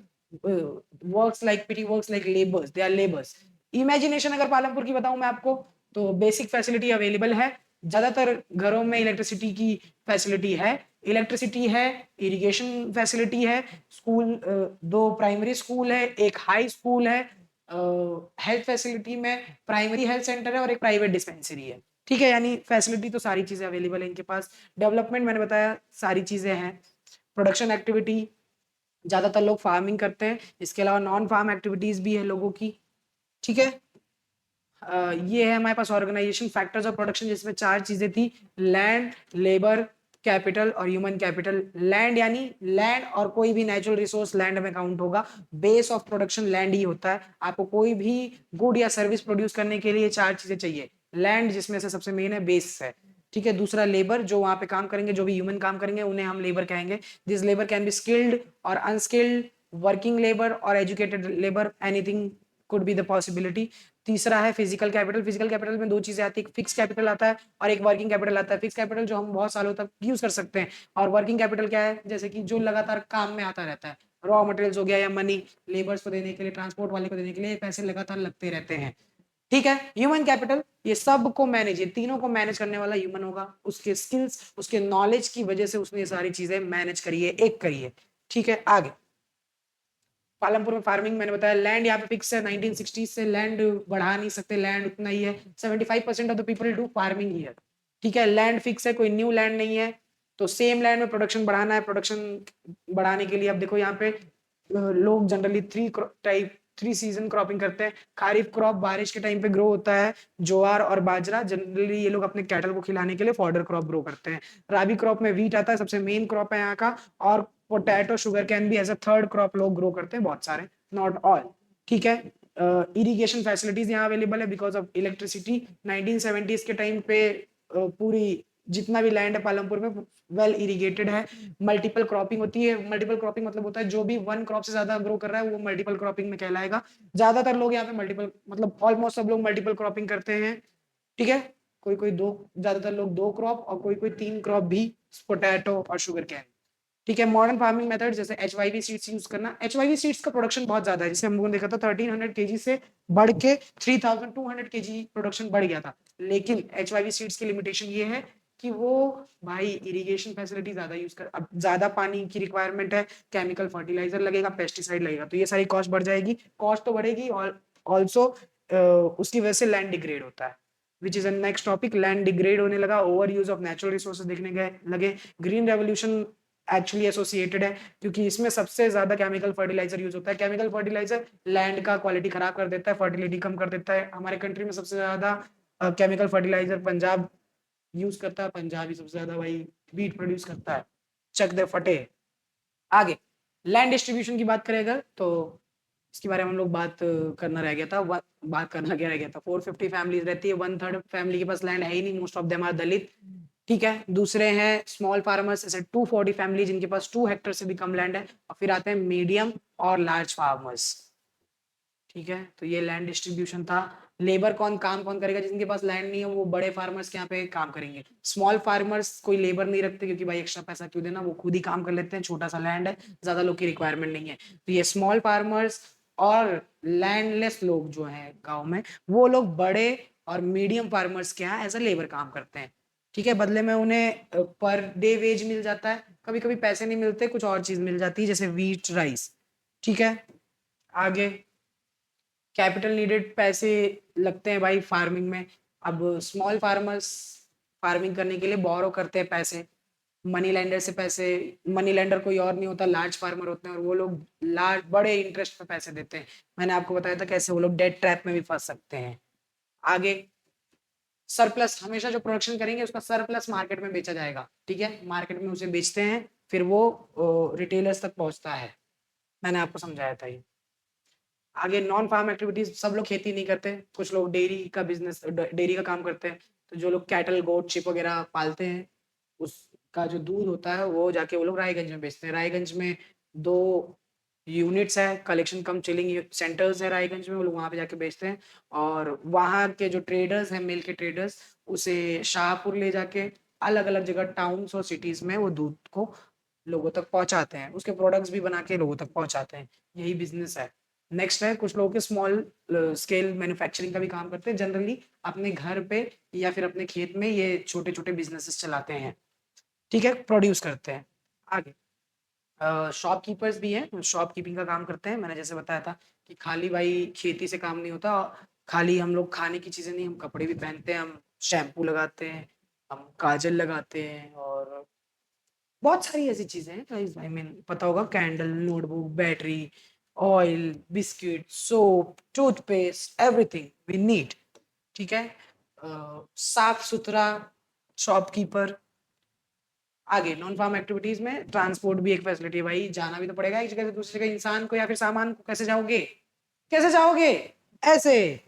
S1: works like petty works like labours, they are labours. Imagination अगर पालमपुर की बताऊं मैं आपको, तो बेसिक फैसिलिटी अवेलेबल है, ज्यादातर घरों में इलेक्ट्रिसिटी की फैसिलिटी है। इलेक्ट्रिसिटी है, इरिगेशन फैसिलिटी है, स्कूल, 2 प्राइमरी स्कूल है, एक हाई स्कूल है, हेल्थ फैसिलिटी में प्राइमरी हेल्थ सेंटर है और एक प्राइवेट डिस्पेंसरी है। ठीक है, यानी फैसिलिटी तो सारी चीजें अवेलेबल है इनके पास। डेवलपमेंट मैंने बताया सारी चीजें हैं। प्रोडक्शन एक्टिविटी, ज्यादातर लोग फार्मिंग करते हैं, इसके अलावा नॉन फार्म एक्टिविटीज भी है लोगों की। ठीक है, ये है हमारे पास ऑर्गेनाइजेशन फैक्टर्स ऑफ प्रोडक्शन, जिसमें 4 चीजें थी, लैंड, लेबर, कैपिटल और ह्यूमन कैपिटल। लैंड यानी लैंड और कोई भी नेचुरल रिसोर्स लैंड में काउंट होगा। बेस ऑफ प्रोडक्शन लैंड ही होता है। आपको कोई भी गुड या सर्विस प्रोड्यूस करने के लिए 4 चीजें चाहिए, लैंड जिसमें से सबसे मेन है, बेस है। ठीक है, दूसरा लेबर, जो वहां पे काम करेंगे, जो भी ह्यूमन काम करेंगे उन्हें हम लेबर कहेंगे। This labour can be skilled और अनस्किल्ड, वर्किंग लेबर और educated labour, anything could be the possibility. तीसरा है फिजिकल कैपिटल। फिजिकल कैपिटल में 2 चीजें आती है, फिक्स कैपिटल आता है और एक वर्किंग कैपिटल आता है। फिक्स कैपिटल जो हम बहुत सालों तक यूज कर सकते हैं, और वर्किंग कैपिटल क्या है, जैसे कि जो लगातार काम में आता रहता है, रॉ मटेरियल्स हो गया या मनी, लेबर्स को देने के लिए, ट्रांसपोर्ट वाले को देने के लिए पैसे लगातार लगते रहते हैं। ठीक है, ह्यूमन कैपिटल, ये सब को मैनेज, ये तीनों को मैनेज करने वाला ह्यूमन होगा। उसके स्किल्स, उसके नॉलेज की वजह से उसने ये सारी चीजें मैनेज करी है, एक करी है। ठीक है, आगे पालमपुर में फार्मिंग मैंने बताया। लैंड यहाँ पे फिक्स है, 1960 से लैंड बढ़ा नहीं सकते, लैंड उतना ही है। 75% of the people do farming here. ठीक है, लैंड फिक्स है, कोई न्यू लैंड नहीं है। तो सेम लैंड में प्रोडक्शन बढ़ाना है, प्रोडक्शन बढ़ाने के लिए अब देखो यहाँ पे लोग जनरली 3 सीजन क्रॉपिंग करते हैं। खारिफ क्रॉप बारिश के टाइम पे ग्रो होता है, ज्वार और बाजरा जनरली ये लोग अपने कैटल को खिलाने के लिए फॉडर क्रॉप ग्रो करते हैं। राबी क्रॉप में व्हीट आता है, सबसे मेन क्रॉप है यहाँ का, और पोटैटो, शुगर कैन भी एज अ थर्ड क्रॉप लोग ग्रो करते हैं, बहुत सारे, नॉट ऑल। ठीक है, इरिगेशन फैसिलिटीज यहाँ अवेलेबल है बिकॉज ऑफ इलेक्ट्रिसिटी। 1970s के टाइम पे पूरी जितना भी लैंड है पालमपुर में वेल इरिगेटेड है। मल्टीपल क्रॉपिंग होती है। मल्टीपल क्रॉपिंग मतलब होता है जो भी वन क्रॉप से ज्यादा ग्रो कर रहा है वो मल्टीपल क्रॉपिंग में कहलाएगा। ज्यादातर लोग यहाँ पे मल्टीपल, मतलब ऑलमोस्ट सब लोग मल्टीपल क्रॉपिंग करते हैं। ठीक है, कोई कोई दो, ज्यादातर लोग 2 क्रॉप और कोई कोई 3 क्रॉप भी, पोटैटो और शुगर कैन। ठीक है, मॉडर्न फार्मिंग मेथड जैसे एचवाईवी सीड्स यूज करना। एचवाईवी सीड्स का प्रोडक्शन बहुत ज्यादा है, जैसे हम लोगों ने देखा था 1300 केजी से बढ़ के 3200 केजी प्रोडक्शन बढ़ गया था। लेकिन एचवाईवी सीड्स की लिमिटेशन ये है कि वो भाई इरिगेशन फैसिलिटी ज्यादा यूज कर, अब ज्यादा पानी की रिक्वायरमेंट है, केमिकल फर्टिलाइजर लगेगा, पेस्टिसाइड लगेगा, तो ये सारी कॉस्ट बढ़ जाएगी। कॉस्ट तो बढ़ेगी और ऑल्सो उसकी वजह से लैंड डिग्रेड होता है, which is next topic. Land degrade होने लगा, over use of natural resources देखने गए लगे। ग्रीन रेवोल्यूशन एक्चुअली एसोसिएटेड है, क्योंकि इसमें सबसे ज्यादा केमिकल फर्टिलाइजर यूज होता है। केमिकल फर्टिलाइजर लैंड का क्वालिटी खराब कर देता है, फर्टिलिटी कम कर देता है। हमारे कंट्री में सबसे ज्यादा केमिकल फर्टिलाइजर पंजाब यूज करता है, पंजाब ही सबसे ज्यादा भाई वीट प्रोड्यूस करता है, चक दे फटे। आगे लैंड डिस्ट्रीब्यूशन की बात करें अगर, तो इसके बारे में हम लोग बात करना रह गया था। बात करना क्या रह गया था, 450 फैमिलीज रहती है, 1/3 फैमिली के पास लैंड है ही नहीं, मोस्ट ऑफ देम आर दलित। ठीक है, दूसरे हैं स्मॉल फार्मर्स, ऐसे 240 फैमिली जिनके पास 2 हेक्टर से भी कम लैंड है, और फिर आते हैं मीडियम और लार्ज फार्मर्स। ठीक है, तो ये लैंड डिस्ट्रीब्यूशन था। लेबर काम कौन करेगा, जिनके पास लैंड नहीं है वो बड़े फार्मर्स के यहाँ पे काम करेंगे। स्मॉल फार्मर्स कोई लेबर नहीं रखते, क्योंकि भाई एक्स्ट्रा पैसा क्यों देना, वो खुद ही काम कर लेते हैं, छोटा सा लैंड है, ज्यादा लोग की रिक्वायरमेंट नहीं है। तो ये स्मॉल फार्मर्स और लैंडलेस लोग जो है गाँव में, वो लोग बड़े और मीडियम फार्मर्स के यहाँ एज अ लेबर काम करते हैं। ठीक है, बदले में उन्हें पर डे वेज मिल जाता है, कभी कभी पैसे नहीं मिलते, कुछ और चीज मिल जाती है जैसे वीट राइस। ठीक है, आगे कैपिटल नीडेड पैसे लगते हैं भाई फार्मिंग में। अब स्मॉल फार्मर्स फार्मिंग करने के लिए बोरो करते हैं पैसे, मनी लेंडर से पैसे। मनी लेंडर कोई और नहीं होता, लार्ज फार्मर होते हैं, और वो लोग लार्ज बड़े इंटरेस्ट पे पैसे देते हैं। मैंने आपको बताया था कैसे वो लोग डेट ट्रैप में भी फंस सकते हैं। आगे सरप्लस, हमेशा जो प्रोडक्शन करेंगे उसका सरप्लस मार्केट में बेचा जाएगा। ठीक है, मार्केट में उसे बेचते हैं, फिर वो रिटेलर्स तक पहुंचता है। मैंने आपको समझाया था ये। आगे नॉन फार्म एक्टिविटीज, सब लोग खेती नहीं करते, कुछ लोग डेयरी का बिजनेस, डेयरी का काम करते हैं। तो जो लोग कैटल गोट शिप वगैरह पालते हैं, उसका जो दूध होता है वो जाके वो लोग रायगंज में बेचते हैं। रायगंज में 2 यूनिट्स है, कलेक्शन कम चिलिंग सेंटर्स है रायगंज में, वो लोग वहाँ पे जाके बेचते हैं। और वहाँ के जो ट्रेडर्स हैं, मिल के ट्रेडर्स, उसे शाहपुर ले जाके अलग अलग जगह टाउन्स और सिटीज में वो दूध को लोगों तक पहुंचाते हैं, उसके प्रोडक्ट्स भी बना के लोगों तक पहुंचाते हैं। यही बिजनेस है। नेक्स्ट है, कुछ लोग के स्मॉल स्केल मैन्युफैक्चरिंग का भी काम करते हैं, जनरली अपने घर पे या फिर अपने खेत में ये छोटे छोटे बिजनेसेस चलाते हैं। ठीक है, प्रोड्यूस करते हैं। आगे शॉपकीपर्स भी हैं, शॉपकीपिंग का काम करते हैं। मैंने जैसे बताया था कि खाली भाई खेती से काम नहीं होता, खाली हम लोग खाने की चीजें नहीं, हम कपड़े भी पहनते हैं, हम शैम्पू लगाते हैं, हम काजल लगाते हैं, और बहुत सारी ऐसी चीजें हैं। आई मीन पता होगा, candle, notebook, battery, oil, biscuit, soap, toothpaste, everything we need. ठीक है, साफ सुथरा शॉपकीपर। आगे नॉन फार्म एक्टिविटीज में ट्रांसपोर्ट भी एक फैसिलिटी है भाई, जाना भी तो पड़ेगा एक जगह से दूसरी जगह, इंसान को या फिर सामान को कैसे जाओगे, कैसे जाओगे, ऐसे।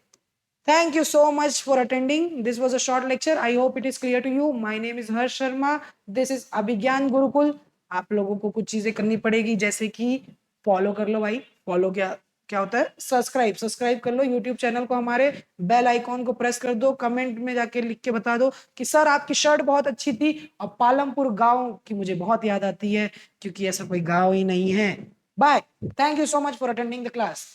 S1: Thank you so much for attending. This was a short lecture. I hope it is clear to you. My name is Harsh Sharma. This is Abhigyan Gurukul. आप लोगों को कुछ चीजें करनी पड़ेगी, जैसे कि फॉलो कर लो भाई। फॉलो क्या क्या होता है, सब्सक्राइब कर लो यूट्यूब चैनल को हमारे, बेल आइकॉन को प्रेस कर दो, कमेंट में जाके लिख के बता दो कि सर आपकी शर्ट बहुत अच्छी थी, और पालमपुर गांव की मुझे बहुत याद आती है, क्योंकि ऐसा कोई गांव ही नहीं है। Bye, thank you so much for attending the class.